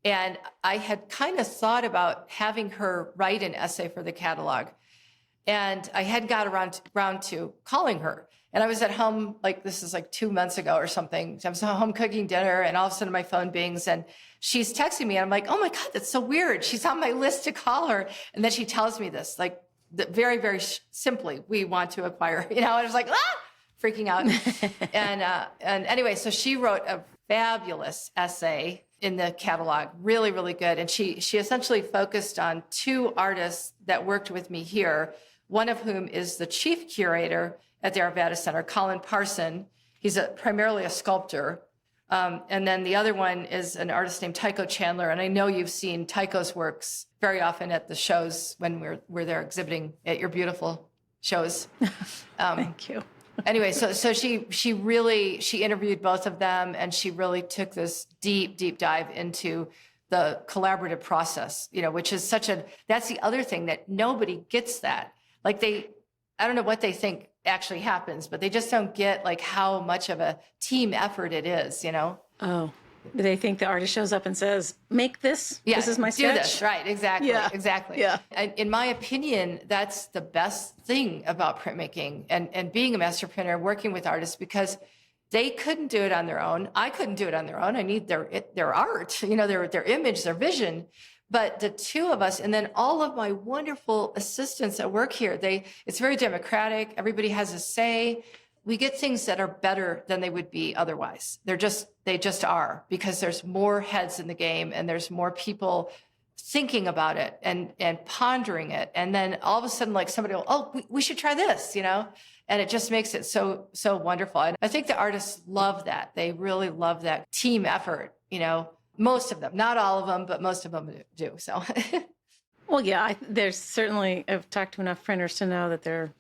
[SPEAKER 2] And I had kind of thought about having her write an essay for the catalog. And I hadn't got around to calling her. And I was at home, this is 2 months ago or something. I was home cooking dinner, and all of a sudden my phone bings, and she's texting me. And I'm like, oh my God, that's so weird. She's on my list to call her. And then she tells me this, very, very simply, we want to acquire, and I was like, freaking out. And anyway, so she wrote a fabulous essay in the catalog, really, really good. And she essentially focused on 2 artists that worked with me here, one of whom is the chief curator at the Arvada Center, Colin Parson. He's primarily a sculptor. And then the other one is an artist named Tycho Chandler. And I know you've seen Tycho's works very often at the shows when we're there exhibiting at your beautiful shows.
[SPEAKER 1] Thank you.
[SPEAKER 2] Anyway, so she interviewed both of them, and she really took this deep dive into the collaborative process, which is that's the other thing that nobody gets that. I don't know what they think actually happens, but they just don't get how much of a team effort it is,
[SPEAKER 1] Oh, do they think the artist shows up and says, make this?
[SPEAKER 2] Yeah,
[SPEAKER 1] this is my sketch?
[SPEAKER 2] Do this. Right, exactly.
[SPEAKER 1] Yeah.
[SPEAKER 2] Exactly.
[SPEAKER 1] Yeah.
[SPEAKER 2] And in my opinion, that's the best thing about printmaking and being a master printer, working with artists, because they couldn't do it on their own. I couldn't do it on their own. I need their art, their image, their vision. But the 2 of us, and then all of my wonderful assistants that work here, it's very democratic. Everybody has a say. We get things that are better than they would be otherwise. They just are, because there's more heads in the game, and there's more people thinking about it and pondering it. And then all of a sudden, somebody will, we should try this, and it just makes it so wonderful. And I think the artists love that. They really love that team effort, most of them, not all of them, but most of them do. So,
[SPEAKER 1] well, yeah, there's certainly, I've talked to enough printers to know that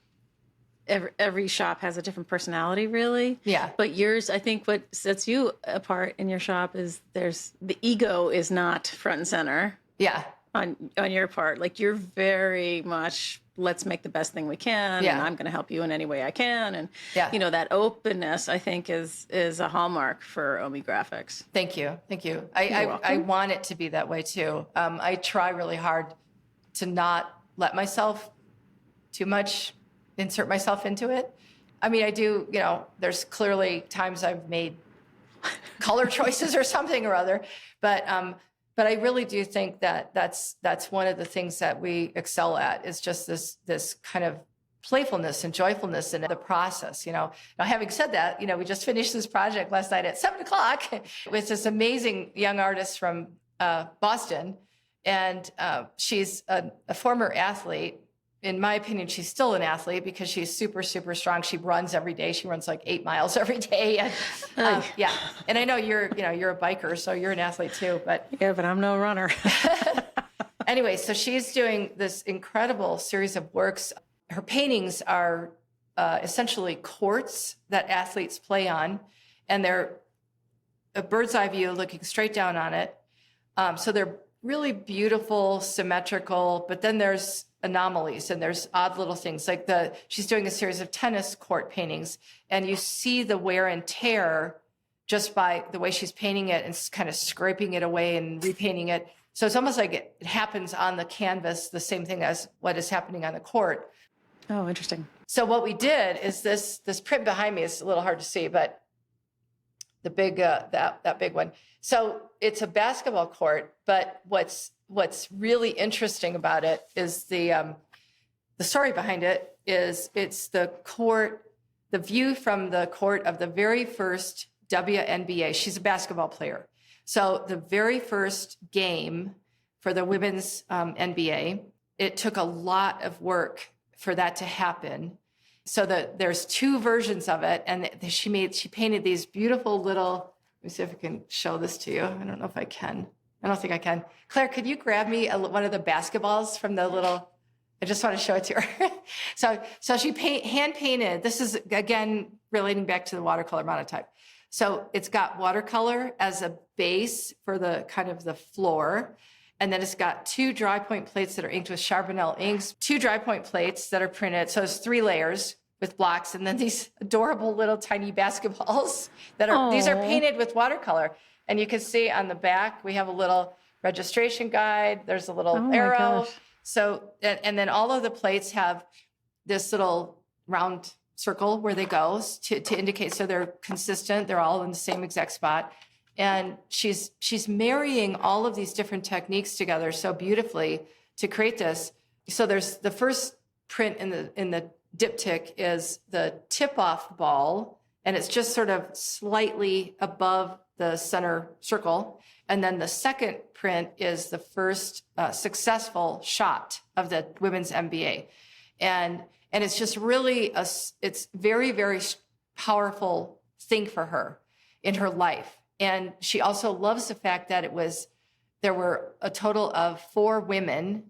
[SPEAKER 1] every shop has a different personality, really.
[SPEAKER 2] Yeah.
[SPEAKER 1] But yours, I think what sets you apart in your shop is the ego is not front and center.
[SPEAKER 2] Yeah.
[SPEAKER 1] on your part. Like, you're very much, let's make the best thing we can,
[SPEAKER 2] Yeah.
[SPEAKER 1] and I'm going to help you in any way I can. And
[SPEAKER 2] Yeah.
[SPEAKER 1] that openness, I think, is a hallmark for Oehme Graphics.
[SPEAKER 2] Thank you. Thank you.
[SPEAKER 1] You're welcome.
[SPEAKER 2] I want it to be that way too. I try really hard to not let myself too much insert myself into it. I mean, I do, there's clearly times I've made color choices or something or other, but I really do think that that's one of the things that we excel at, is just this kind of playfulness and joyfulness in the process. Now, having said that, we just finished this project last night at 7:00 with this amazing young artist from Boston, and she's a former athlete. In my opinion, she's still an athlete because she's super, super strong. She runs every day. She runs like 8 miles every day. And, yeah. And I know you're a biker, so you're an athlete too. But
[SPEAKER 1] yeah, but I'm no runner.
[SPEAKER 2] Anyway, so she's doing this incredible series of works. Her paintings are essentially courts that athletes play on, and they're a bird's eye view looking straight down on it. So they're really beautiful, symmetrical, but then there's anomalies and there's odd little things. Like she's doing a series of tennis court paintings, and you see the wear and tear just by the way she's painting it and kind of scraping it away and repainting it. So it's almost like it happens on the canvas, the same thing as what is happening on the court.
[SPEAKER 1] Oh, interesting.
[SPEAKER 2] So what we did is this print behind me is a little hard to see, but the big that big one. So it's a basketball court, but what's really interesting about it is the story behind it is it's the court, the view from the court of the very first WNBA. She's a basketball player. So the very first game for the women's NBA, it took a lot of work for that to happen. So there's two versions of it, and she painted these beautiful little. Let me see if I can show this to you. I don't know if I can. I don't think I can. Claire, could you grab me one of the basketballs from the little? I just want to show it to her. So she hand painted. This is again relating back to the watercolor monotype. So it's got watercolor as a base for the kind of the floor. And then it's got two dry point plates that are inked with Charbonnel inks, two dry point plates that are printed. So it's 3 layers with blocks. And then these adorable little tiny basketballs these are painted with watercolor. And you can see on the back, we have a little registration guide. There's a little arrow. So, and then all of the plates have this little round circle where they go to indicate, so they're consistent. They're all in the same exact spot. And she's marrying all of these different techniques together so beautifully to create this. So there's the first print in the diptych is the tip-off ball, and it's just sort of slightly above the center circle. And then the second print is the first successful shot of the women's NBA. And it's just really it's very, very powerful thing for her in her life. And she also loves the fact that there were a total of 4 women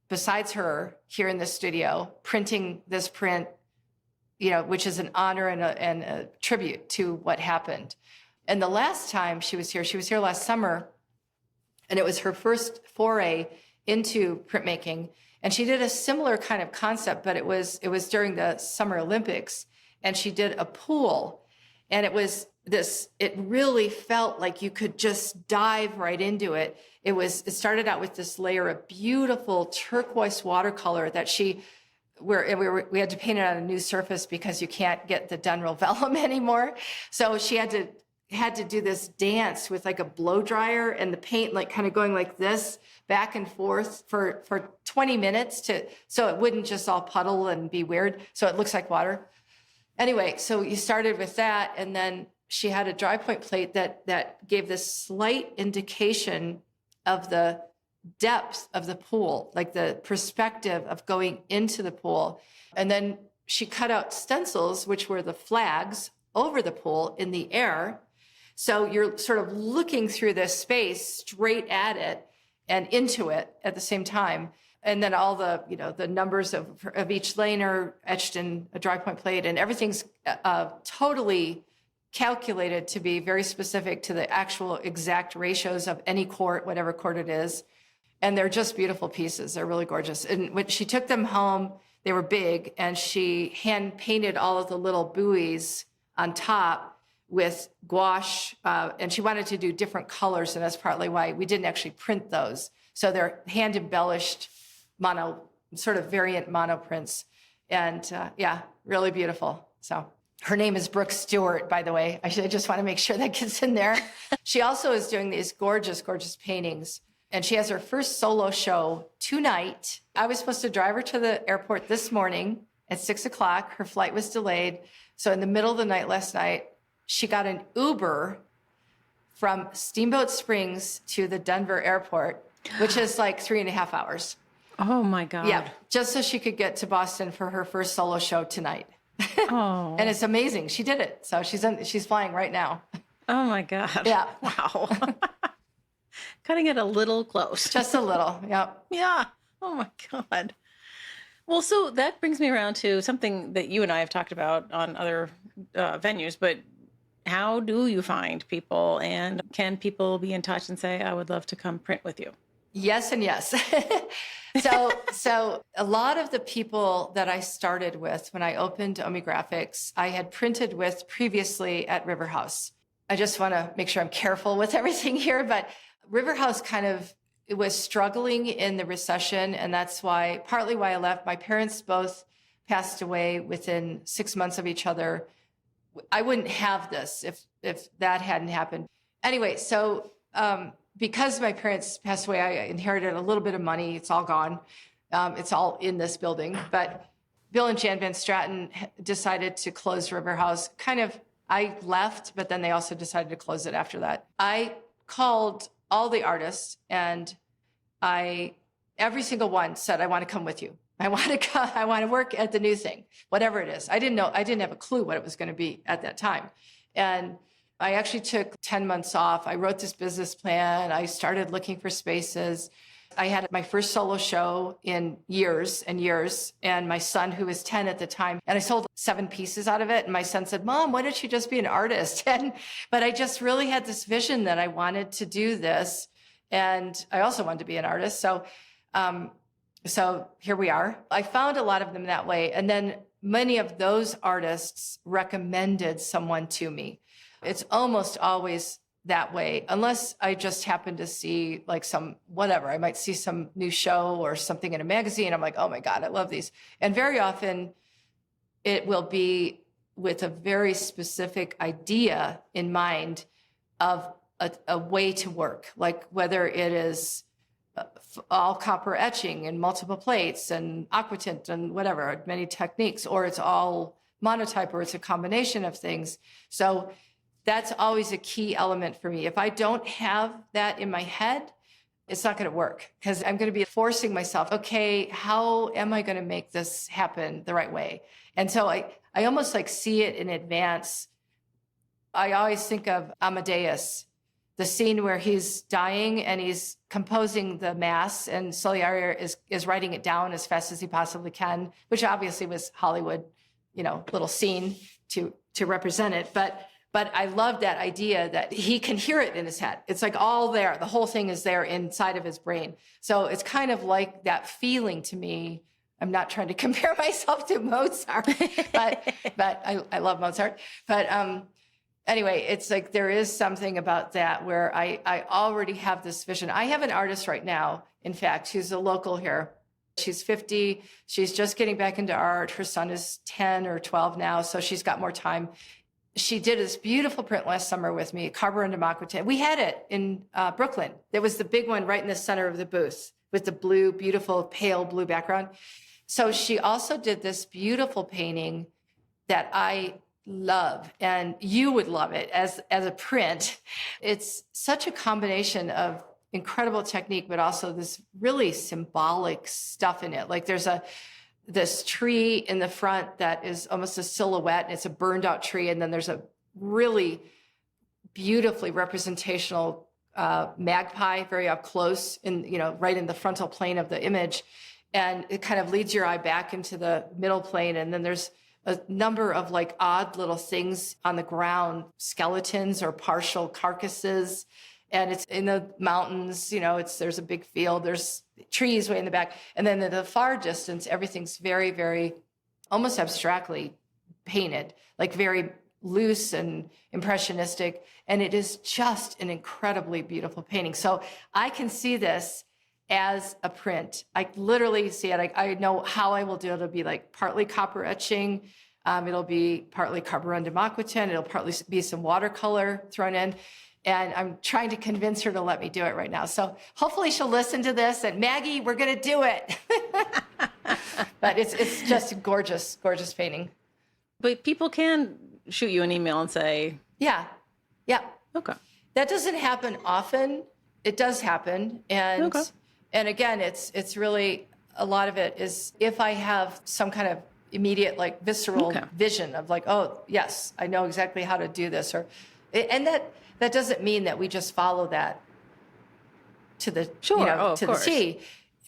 [SPEAKER 2] besides her here in the studio printing this print, which is an honor and a tribute to what happened. And the last time she was here last summer, and it was her first foray into printmaking. And she did a similar kind of concept, but it was during the Summer Olympics, and she did a pool, and it really felt like you could just dive right into it. It started out with this layer of beautiful turquoise watercolor that we had to paint it on a new surface because you can't get the Denryl vellum anymore. So she had to do this dance with like a blow dryer and the paint like kind of going like this back and forth for 20 minutes so it wouldn't just all puddle and be weird. So it looks like water. Anyway, so you started with that, and then she had a dry point plate that gave this slight indication of the depth of the pool, like the perspective of going into the pool. And then she cut out stencils, which were the flags over the pool in the air. So you're sort of looking through this space straight at it and into it at the same time. And then all the numbers of each lane are etched in a dry point plate, and everything's totally calculated to be very specific to the actual exact ratios of any court, whatever court it is. And they're just beautiful pieces. They're really gorgeous. And when she took them home, they were big, and she hand painted all of the little buoys on top with gouache. And she wanted to do different colors, and that's partly why we didn't actually print those. So they're hand embellished sort of variant mono prints. And yeah, really beautiful. So her name is Brooke Stewart, by the way. I just want to make sure that gets in there. She also is doing these gorgeous, gorgeous paintings. And she has her first solo show tonight. I was supposed to drive her to the airport this morning at 6 o'clock. Her flight was delayed. So in the middle of the night last night, she got an Uber from Steamboat Springs to the Denver airport, which is like 3.5 hours.
[SPEAKER 1] Oh my God.
[SPEAKER 2] Yeah, just so she could get to Boston for her first solo show tonight.
[SPEAKER 1] Oh.
[SPEAKER 2] And it's amazing. She did it. So she's flying right now.
[SPEAKER 1] Oh my God.
[SPEAKER 2] Yeah.
[SPEAKER 1] Wow. Cutting it a little close.
[SPEAKER 2] Just a little. Yep.
[SPEAKER 1] Yeah. Oh my God. Well, so that brings me around to something that you and I have talked about on other venues, but how do you find people, and can people be in touch and say, I would love to come print with you?
[SPEAKER 2] Yes and yes. So a lot of the people that I started with when I opened Oehme Graphics, I had printed with previously at River House. I just want to make sure I'm careful with everything here, but River House it was struggling in the recession, and that's partly why I left. My parents both passed away within 6 months of each other. I wouldn't have this if that hadn't happened. Anyway, so because my parents passed away, I inherited a little bit of money. It's all gone. It's all in this building. But Bill and Jan Van Straten decided to close River House. I left, but then they also decided to close it after that. I called all the artists, and every single one said, I want to come with you. I want to work at the new thing, whatever it is. I didn't have a clue what it was going to be at that time. And I actually took 10 months off. I wrote this business plan. I started looking for spaces. I had my first solo show in years and years, and my son, who was 10 at the time, and I sold 7 pieces out of it. And my son said, Mom, why don't you just be an artist? But I just really had this vision that I wanted to do this. And I also wanted to be an artist. So here we are. I found a lot of them that way. And then many of those artists recommended someone to me. It's almost always that way, unless I just happen to see like I might see some new show or something in a magazine. I'm like, oh my God, I love these. And very often it will be with a very specific idea in mind of a way to work, like whether it is all copper etching and multiple plates and aquatint and whatever, many techniques, or it's all monotype, or it's a combination of things. So that's always a key element for me. If I don't have that in my head, it's not going to work, because I'm going to be forcing myself, okay, how am I going to make this happen the right way? And so I almost like see it in advance. I always think of Amadeus, the scene where he's dying and he's composing the mass, and Salieri is writing it down as fast as he possibly can, which obviously was Hollywood, little scene to represent it. But I love that idea that he can hear it in his head. It's like all there. The whole thing is there inside of his brain. So it's kind of like that feeling to me. I'm not trying to compare myself to Mozart, but I love Mozart. But anyway, it's like there is something about that where I already have this vision. I have an artist right now, in fact, who's a local here. She's 50. She's just getting back into art. Her son is 10 or 12 now, so she's got more time. She did this beautiful print last summer with me, carborundum aquatint. We had it in Brooklyn. There was the big one right in the center of the booth with the blue, beautiful, pale blue background. So she also did this beautiful painting that I love, and you would love it as a print. It's such a combination of incredible technique, but also this really symbolic stuff in it. Like there's this tree in the front that is almost a silhouette, and it's a burned out tree. And then there's a really beautifully representational magpie very up close right in the frontal plane of the image. And it kind of leads your eye back into the middle plane. And then there's a number of like odd little things on the ground, skeletons or partial carcasses. And it's in the mountains, there's a big field, there's trees way in the back. And then in the far distance, everything's very, very almost abstractly painted, like very loose and impressionistic. And it is just an incredibly beautiful painting. So I can see this as a print. I literally see it. I know how I will do it. It'll be like partly copper etching. It'll be partly carborundum aquatint. It'll partly be some watercolor thrown in. And I'm trying to convince her to let me do it right now. So hopefully she'll listen to this and Maggie, we're going to do it. But it's just a gorgeous, gorgeous painting.
[SPEAKER 1] But people can shoot you an email and say,
[SPEAKER 2] yeah.
[SPEAKER 1] Okay.
[SPEAKER 2] That doesn't happen often. It does happen. And again, it's really, a lot of it is if I have some kind of immediate, like visceral vision of like, oh yes, I know exactly how to do this, and that doesn't mean that we just follow that to the to the T.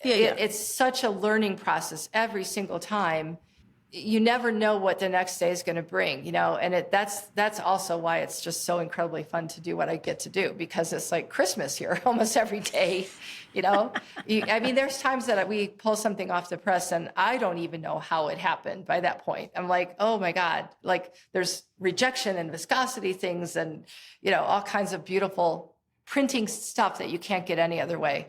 [SPEAKER 2] It's such a learning process every single time. You never know what the next day is going to bring, and that's also why it's just so incredibly fun to do what I get to do, because it's like Christmas here almost every day, I mean, there's times that we pull something off the press and I don't even know how it happened by that point. I'm like, oh my God, like there's rejection and viscosity things and, all kinds of beautiful printing stuff that you can't get any other way.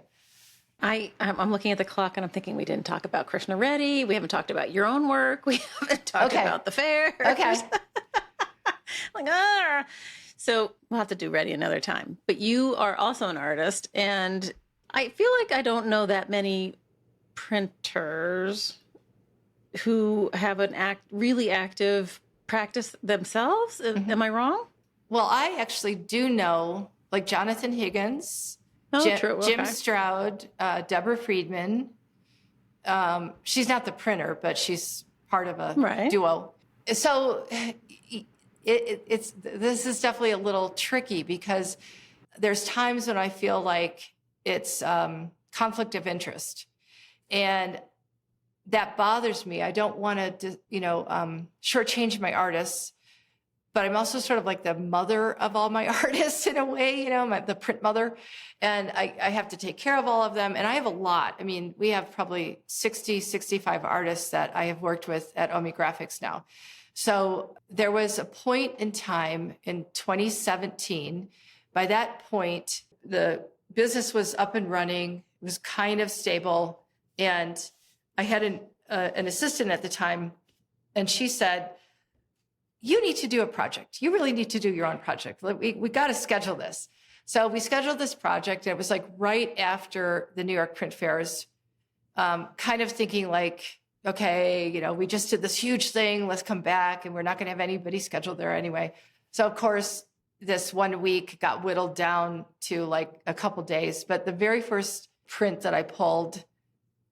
[SPEAKER 1] I'm looking at the clock and I'm thinking we didn't talk about Krishna Reddy. We haven't talked about your own work. We haven't talked about the fair.
[SPEAKER 2] Okay.
[SPEAKER 1] So we'll have to do Reddy another time. But you are also an artist, and I feel like I don't know that many printers who have an really active practice themselves.
[SPEAKER 2] Mm-hmm.
[SPEAKER 1] Am I wrong?
[SPEAKER 2] Well, I actually do know, like Jonathan Higgins.
[SPEAKER 1] True.
[SPEAKER 2] Jim Stroud, Deborah Friedman. She's not the printer, but she's part of a duo. So this is definitely a little tricky because there's times when I feel like it's conflict of interest, and that bothers me. I don't want to, shortchange my artists. But I'm also sort of like the mother of all my artists in a way, the print mother. And I have to take care of all of them. And I have a lot. I mean, we have probably 60, 65 artists that I have worked with at Oehme Graphics now. So there was a point in time in 2017. By that point, the business was up and running. It was kind of stable. And I had an assistant at the time. And she said, you need to do a project. You really need to do your own project. We got to schedule this. So we scheduled this project. And it was like right after the New York Print Fairs, kind of thinking like, okay, we just did this huge thing. Let's come back. And we're not going to have anybody scheduled there anyway. So of course, this 1 week got whittled down to like a couple days. But the very first print that I pulled,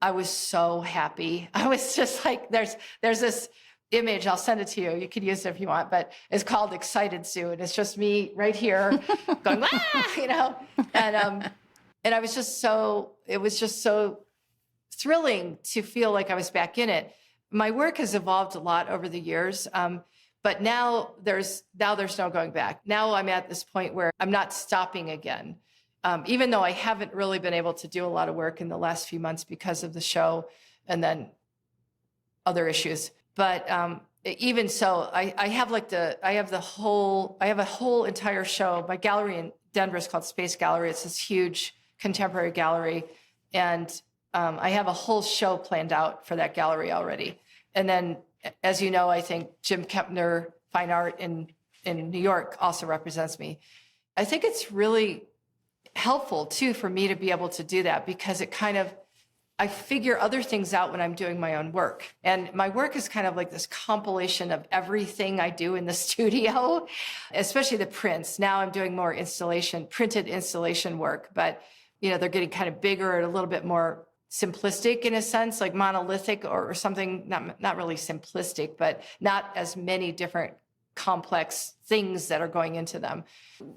[SPEAKER 2] I was so happy. I was just like, there's this image, I'll send it to you. You can use it if you want, but it's called Excited Sue. And it's just me right here going, and I was just it was just so thrilling to feel like I was back in it. My work has evolved a lot over the years. But now there's no going back. Now I'm at this point where I'm not stopping again. Even though I haven't really been able to do a lot of work in the last few months because of the show and then other issues. But even so, I have a whole entire show. My gallery in Denver is called Space Gallery. It's this huge contemporary gallery. And I have a whole show planned out for that gallery already. And then, as you know, I think Jim Kempner, Fine Art in New York also represents me. I think it's really helpful too for me to be able to do that because I figure other things out when I'm doing my own work. And my work is kind of like this compilation of everything I do in the studio, especially the prints. Now I'm doing more printed installation work, but they're getting kind of bigger and a little bit more simplistic in a sense, like monolithic or something, not really simplistic, but not as many different complex things that are going into them.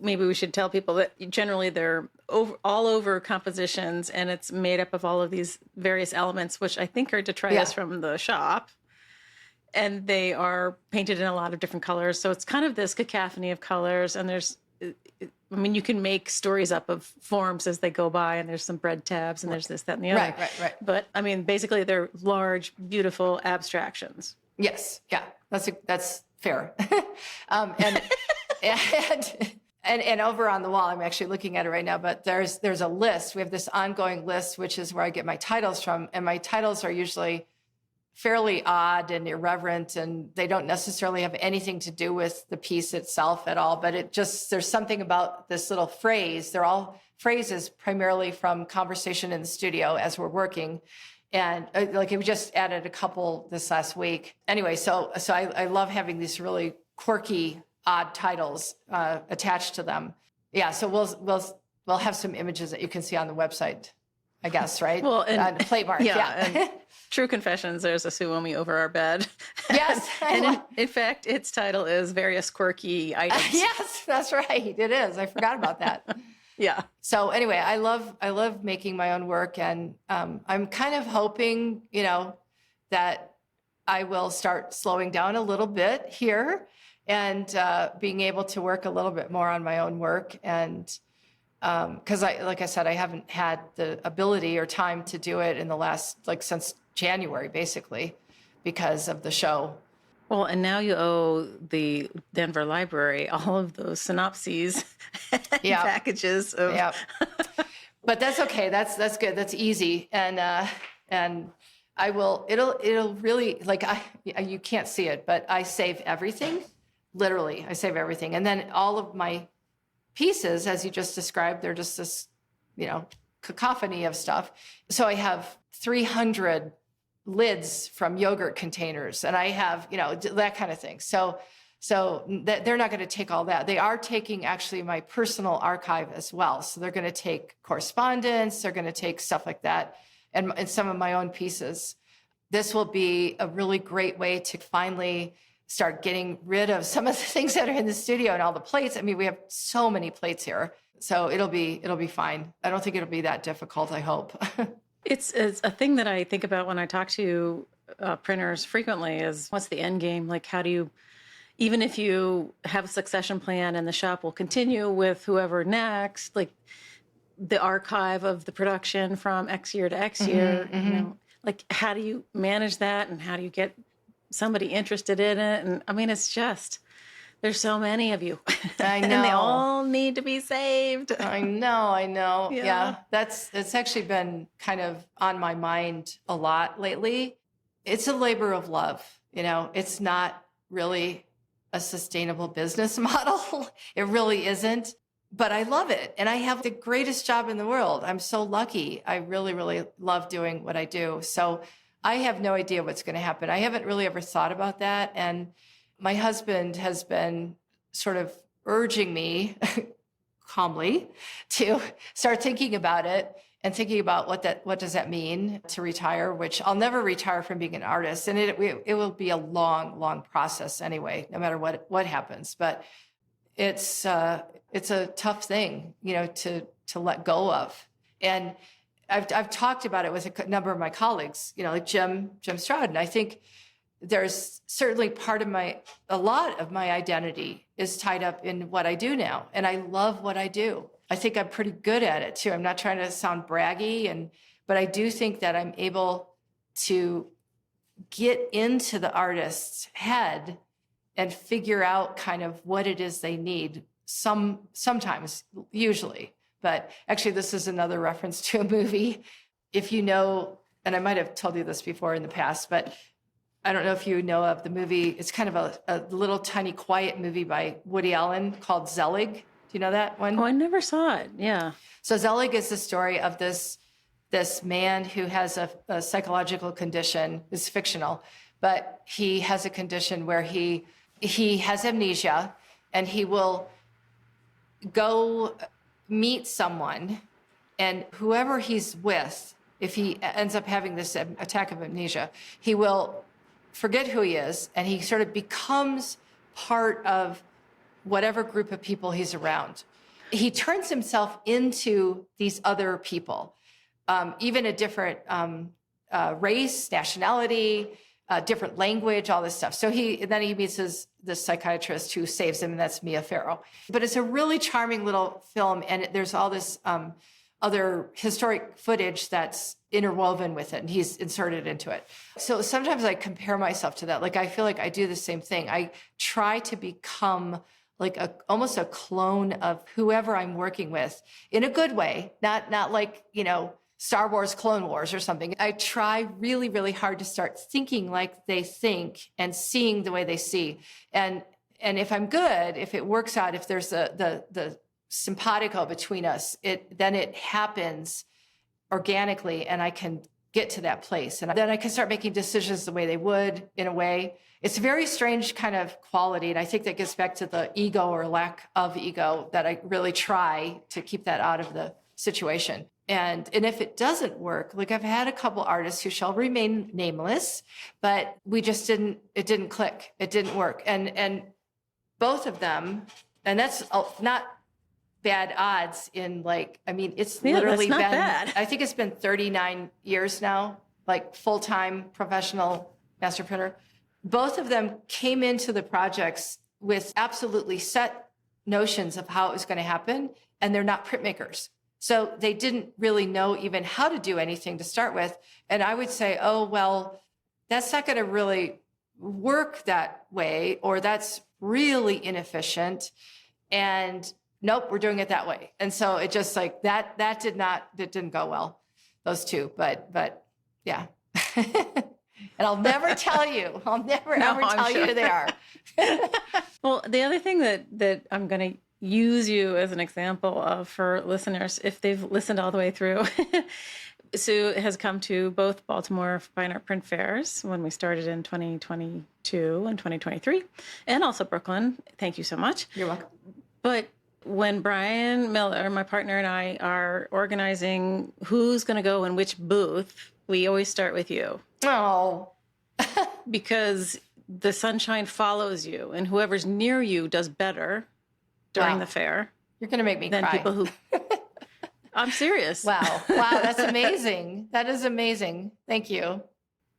[SPEAKER 1] Maybe we should tell people that generally they're all over compositions and it's made up of all of these various elements, which I think are detritus from the shop. And they are painted in a lot of different colors. So it's kind of this cacophony of colors. And there's I mean, you can make stories up of forms as they go by, and there's some bread tabs, and there's this, that, and the other.
[SPEAKER 2] Right.
[SPEAKER 1] But I mean, basically, they're large, beautiful abstractions.
[SPEAKER 2] Yes. Yeah. That's fair. And, and over on the wall, I'm actually looking at it right now, but there's a list. We have this ongoing list, which is where I get my titles from. And my titles are usually fairly odd and irreverent, and they don't necessarily have anything to do with the piece itself at all. But there's something about this little phrase. They're all phrases primarily from conversation in the studio as we're working. And like we just added a couple this last week. Anyway, so I love having these really quirky, odd titles attached to them. Yeah, so we'll have some images that you can see on the website, I guess, right?
[SPEAKER 1] Well, and
[SPEAKER 2] Platemark,
[SPEAKER 1] yeah. And True Confessions, there's a Sue Oehme over our bed.
[SPEAKER 2] Yes.
[SPEAKER 1] And in fact, its title is Various Quirky Items.
[SPEAKER 2] Yes, that's right. It is. I forgot about that.
[SPEAKER 1] Yeah.
[SPEAKER 2] So anyway, I love making my own work, and I'm kind of hoping, that I will start slowing down a little bit here and being able to work a little bit more on my own work. And because like I said, I haven't had the ability or time to do it in the last, since January, basically, because of the show.
[SPEAKER 1] Well, and now you owe the Denver Library all of those synopses and packages of...
[SPEAKER 2] Yeah. But that's okay. That's good. That's easy. And I will, it'll really, you can't see it, but I save everything. Literally, I save everything. And then all of my pieces, as you just described, they're just this, cacophony of stuff. So I have 300 lids from yogurt containers, and I have, that kind of thing. So they're not going to take all that. They are taking actually my personal archive as well. So they're going to take correspondence. They're going to take stuff like that, and some of my own pieces. This will be a really great way to finally start getting rid of some of the things that are in the studio and all the plates. I mean, we have so many plates here, so it'll be fine. I don't think it'll be that difficult, I hope.
[SPEAKER 1] It's a thing that I think about when I talk to printers frequently is what's the end game? Like, how do you, even if you have a succession plan and the shop will continue with whoever next, like the archive of the production from X year to X year, like how do you manage that, and how do you get somebody interested in it? And I mean, it's just, there's so many of you.
[SPEAKER 2] I know.
[SPEAKER 1] And they all need to be saved.
[SPEAKER 2] I know.
[SPEAKER 1] Yeah.
[SPEAKER 2] It's actually been kind of on my mind a lot lately. It's a labor of love. It's not really a sustainable business model. It really isn't, but I love it. And I have the greatest job in the world. I'm so lucky. I really, really love doing what I do. So I have no idea what's going to happen. I haven't really ever thought about that. And my husband has been sort of urging me calmly to start thinking about it and thinking about what does that mean to retire, which I'll never retire from being an artist. And it will be a long, long process anyway, no matter what happens. But it's a tough thing, to let go of. And I've talked about it with a number of my colleagues, like Jim Stroud. And I think there's certainly a lot of my identity is tied up in what I do now. And I love what I do. I think I'm pretty good at it too. I'm not trying to sound braggy, but I do think that I'm able to get into the artist's head and figure out kind of what it is they need. Sometimes, usually. But actually, this is another reference to a movie. If you know, and I might have told you this before in the past, but I don't know if you know of the movie. It's kind of a little tiny quiet movie by Woody Allen called Zelig. Do you know that one?
[SPEAKER 1] Oh, I never saw it. Yeah. So
[SPEAKER 2] Zelig is the story of this man who has a psychological condition. It's fictional, but he has a condition where he has amnesia, and he will go meet someone, and whoever he's with, if he ends up having this attack of amnesia, he will forget who he is, and he sort of becomes part of whatever group of people he's around. He turns himself into these other people, even a different race, nationality, different language, all this stuff. So then he meets this psychiatrist who saves him, and that's Mia Farrow. But it's a really charming little film, and there's all this other historic footage that's interwoven with it, and he's inserted into it. So sometimes I compare myself to that. Like, I feel like I do the same thing. I try to become like almost a clone of whoever I'm working with in a good way, not like, Star Wars, Clone Wars or something. I try really, really hard to start thinking like they think and seeing the way they see. And if I'm good, if it works out, if there's the simpatico between us, then it happens organically, and I can get to that place. And then I can start making decisions the way they would, in a way. It's a very strange kind of quality. And I think that gets back to the ego or lack of ego, that I really try to keep that out of the situation. And if it doesn't work, like I've had a couple artists who shall remain nameless, but it didn't click. It didn't work. And both of them, and that's not bad odds it's literally been,
[SPEAKER 1] bad.
[SPEAKER 2] I think it's been 39 years now, like full-time professional master printer. Both of them came into the projects with absolutely set notions of how it was going to happen, and they're not printmakers. So they didn't really know even how to do anything to start with. And I would say, oh, well, that's not going to really work that way, or that's really inefficient. And nope, we're doing it that way. And so it just like that didn't go well, those two, but yeah. And I'll never tell you, ever tell you who they are.
[SPEAKER 1] Well, the other thing that I'm going to use you as an example of for listeners, if they've listened all the way through, Sue has come to both Baltimore Fine Art Print Fairs when we started in 2022 and 2023, and also Brooklyn. Thank you so much.
[SPEAKER 2] You're welcome.
[SPEAKER 1] But when Brian Miller, my partner, and I are organizing who's going to go in which booth, we always start with you.
[SPEAKER 2] Oh.
[SPEAKER 1] Because the sunshine follows you, and whoever's near you does better during the fair.
[SPEAKER 2] You're going to make me cry.
[SPEAKER 1] People who... I'm serious.
[SPEAKER 2] Wow, that's amazing. That is amazing. Thank you.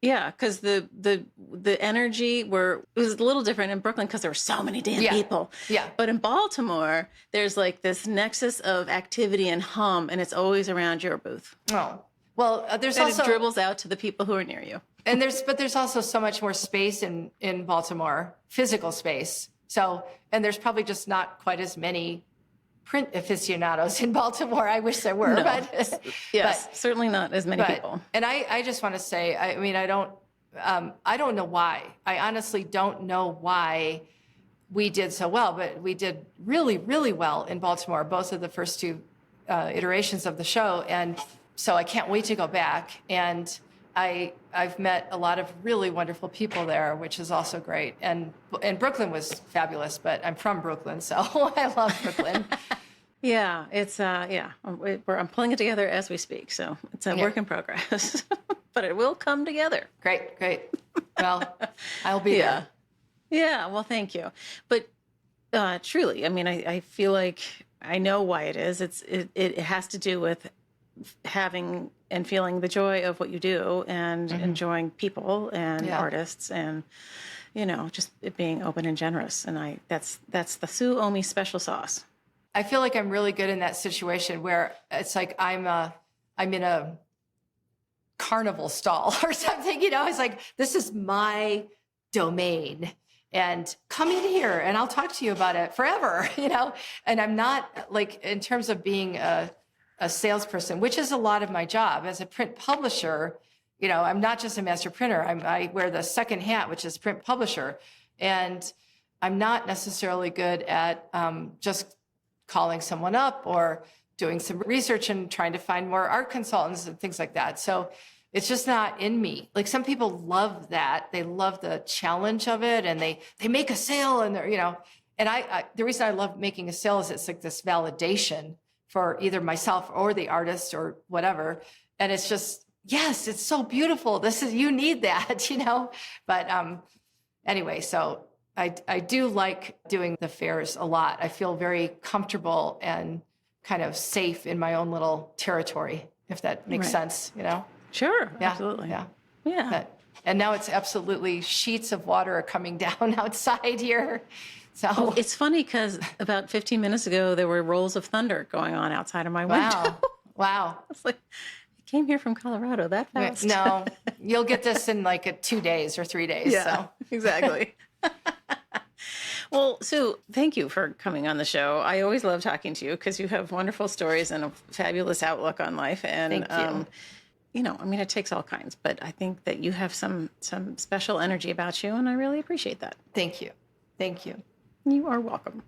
[SPEAKER 1] Yeah, because the energy it was a little different in Brooklyn because there were so many damn people.
[SPEAKER 2] Yeah.
[SPEAKER 1] But in Baltimore, there's like this nexus of activity and hum, and it's always around your booth.
[SPEAKER 2] Oh, well, there's
[SPEAKER 1] and
[SPEAKER 2] also...
[SPEAKER 1] it dribbles out to the people who are near you.
[SPEAKER 2] And there's also so much more space in Baltimore, physical space. So, and there's probably just not quite as many print aficionados in Baltimore. I wish there were,
[SPEAKER 1] but certainly not as many people.
[SPEAKER 2] And I just want to say, I mean, I don't know why. I honestly don't know why we did so well, but we did really, really well in Baltimore, both of the first two iterations of the show. And so I can't wait to go back. And I've met a lot of really wonderful people there, which is also great. And Brooklyn was fabulous, but I'm from Brooklyn, so I love Brooklyn.
[SPEAKER 1] Yeah, it's I'm pulling it together as we speak, so it's a work in progress, but it will come together.
[SPEAKER 2] Great. Well, I'll be there.
[SPEAKER 1] Yeah. Well, thank you. But truly, I mean, I feel like I know why it is. It has to do with having and feeling the joy of what you do, and enjoying people and artists, and just it being open and generous. And that's the Sue Oehme special sauce.
[SPEAKER 2] I feel like I'm really good in that situation where it's like I'm in a carnival stall or something. It's like, this is my domain, and come in here and I'll talk to you about it forever. And I'm not like, in terms of being a salesperson, which is a lot of my job as a print publisher. I'm not just a master printer. I wear the second hat, which is print publisher. And I'm not necessarily good at just calling someone up or doing some research and trying to find more art consultants and things like that. So it's just not in me. Like, some people love that. They love the challenge of it, and they make a sale, and they're, and I the reason I love making a sale is it's like this validation for either myself or the artist or whatever. And it's just, yes, it's so beautiful. You need that, But anyway, so I do like doing the fairs a lot. I feel very comfortable and kind of safe in my own little territory, if that makes sense,
[SPEAKER 1] Sure,
[SPEAKER 2] Yeah,
[SPEAKER 1] absolutely.
[SPEAKER 2] Yeah.
[SPEAKER 1] But
[SPEAKER 2] And now it's absolutely sheets of water are coming down outside here. So
[SPEAKER 1] it's funny because about 15 minutes ago, there were rolls of thunder going on outside of my window.
[SPEAKER 2] Wow.
[SPEAKER 1] It's like, I came here from Colorado that fast.
[SPEAKER 2] No, you'll get this in like 2 days or 3 days.
[SPEAKER 1] Yeah,
[SPEAKER 2] so.
[SPEAKER 1] exactly. Well, Sue, thank you for coming on the show. I always love talking to you because you have wonderful stories and a fabulous outlook on life. And,
[SPEAKER 2] Thank you.
[SPEAKER 1] I mean, it takes all kinds, but I think that you have some special energy about you, and I really appreciate that.
[SPEAKER 2] Thank you. Thank you.
[SPEAKER 1] You are welcome.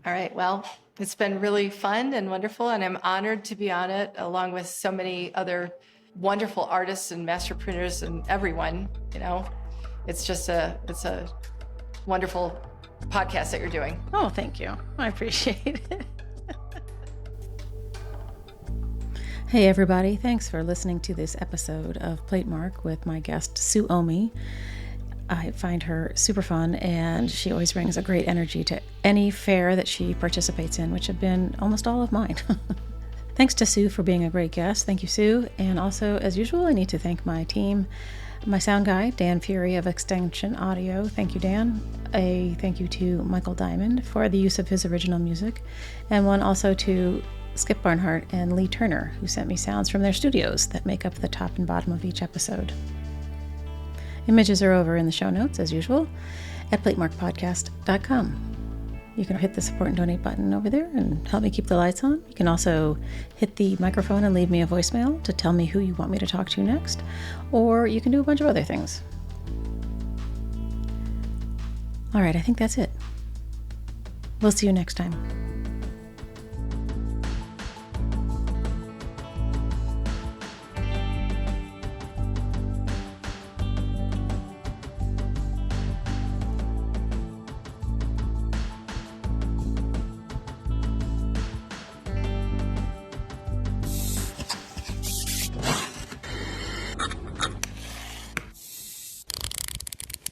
[SPEAKER 2] All right. Well, it's been really fun and wonderful, and I'm honored to be on it along with so many other wonderful artists and master printers and everyone. It's just it's a wonderful podcast that you're doing.
[SPEAKER 1] Oh, thank you. I appreciate it. Hey, everybody. Thanks for listening to this episode of Platemark with my guest, Sue Oehme. I find her super fun, and she always brings a great energy to any fair that she participates in, which have been almost all of mine. Thanks to Sue for being a great guest. Thank you, Sue. And also, as usual, I need to thank my team, my sound guy, Dan Fury of Extension Audio. Thank you, Dan. A thank you to Michael Diamond for the use of his original music, and one also to Skip Barnhart and Lee Turner, who sent me sounds from their studios that make up the top and bottom of each episode. Images are over in the show notes, as usual, at platemarkpodcast.com. You can hit the support and donate button over there and help me keep the lights on. You can also hit the microphone and leave me a voicemail to tell me who you want me to talk to next, or you can do a bunch of other things. All right, I think that's it. We'll see you next time.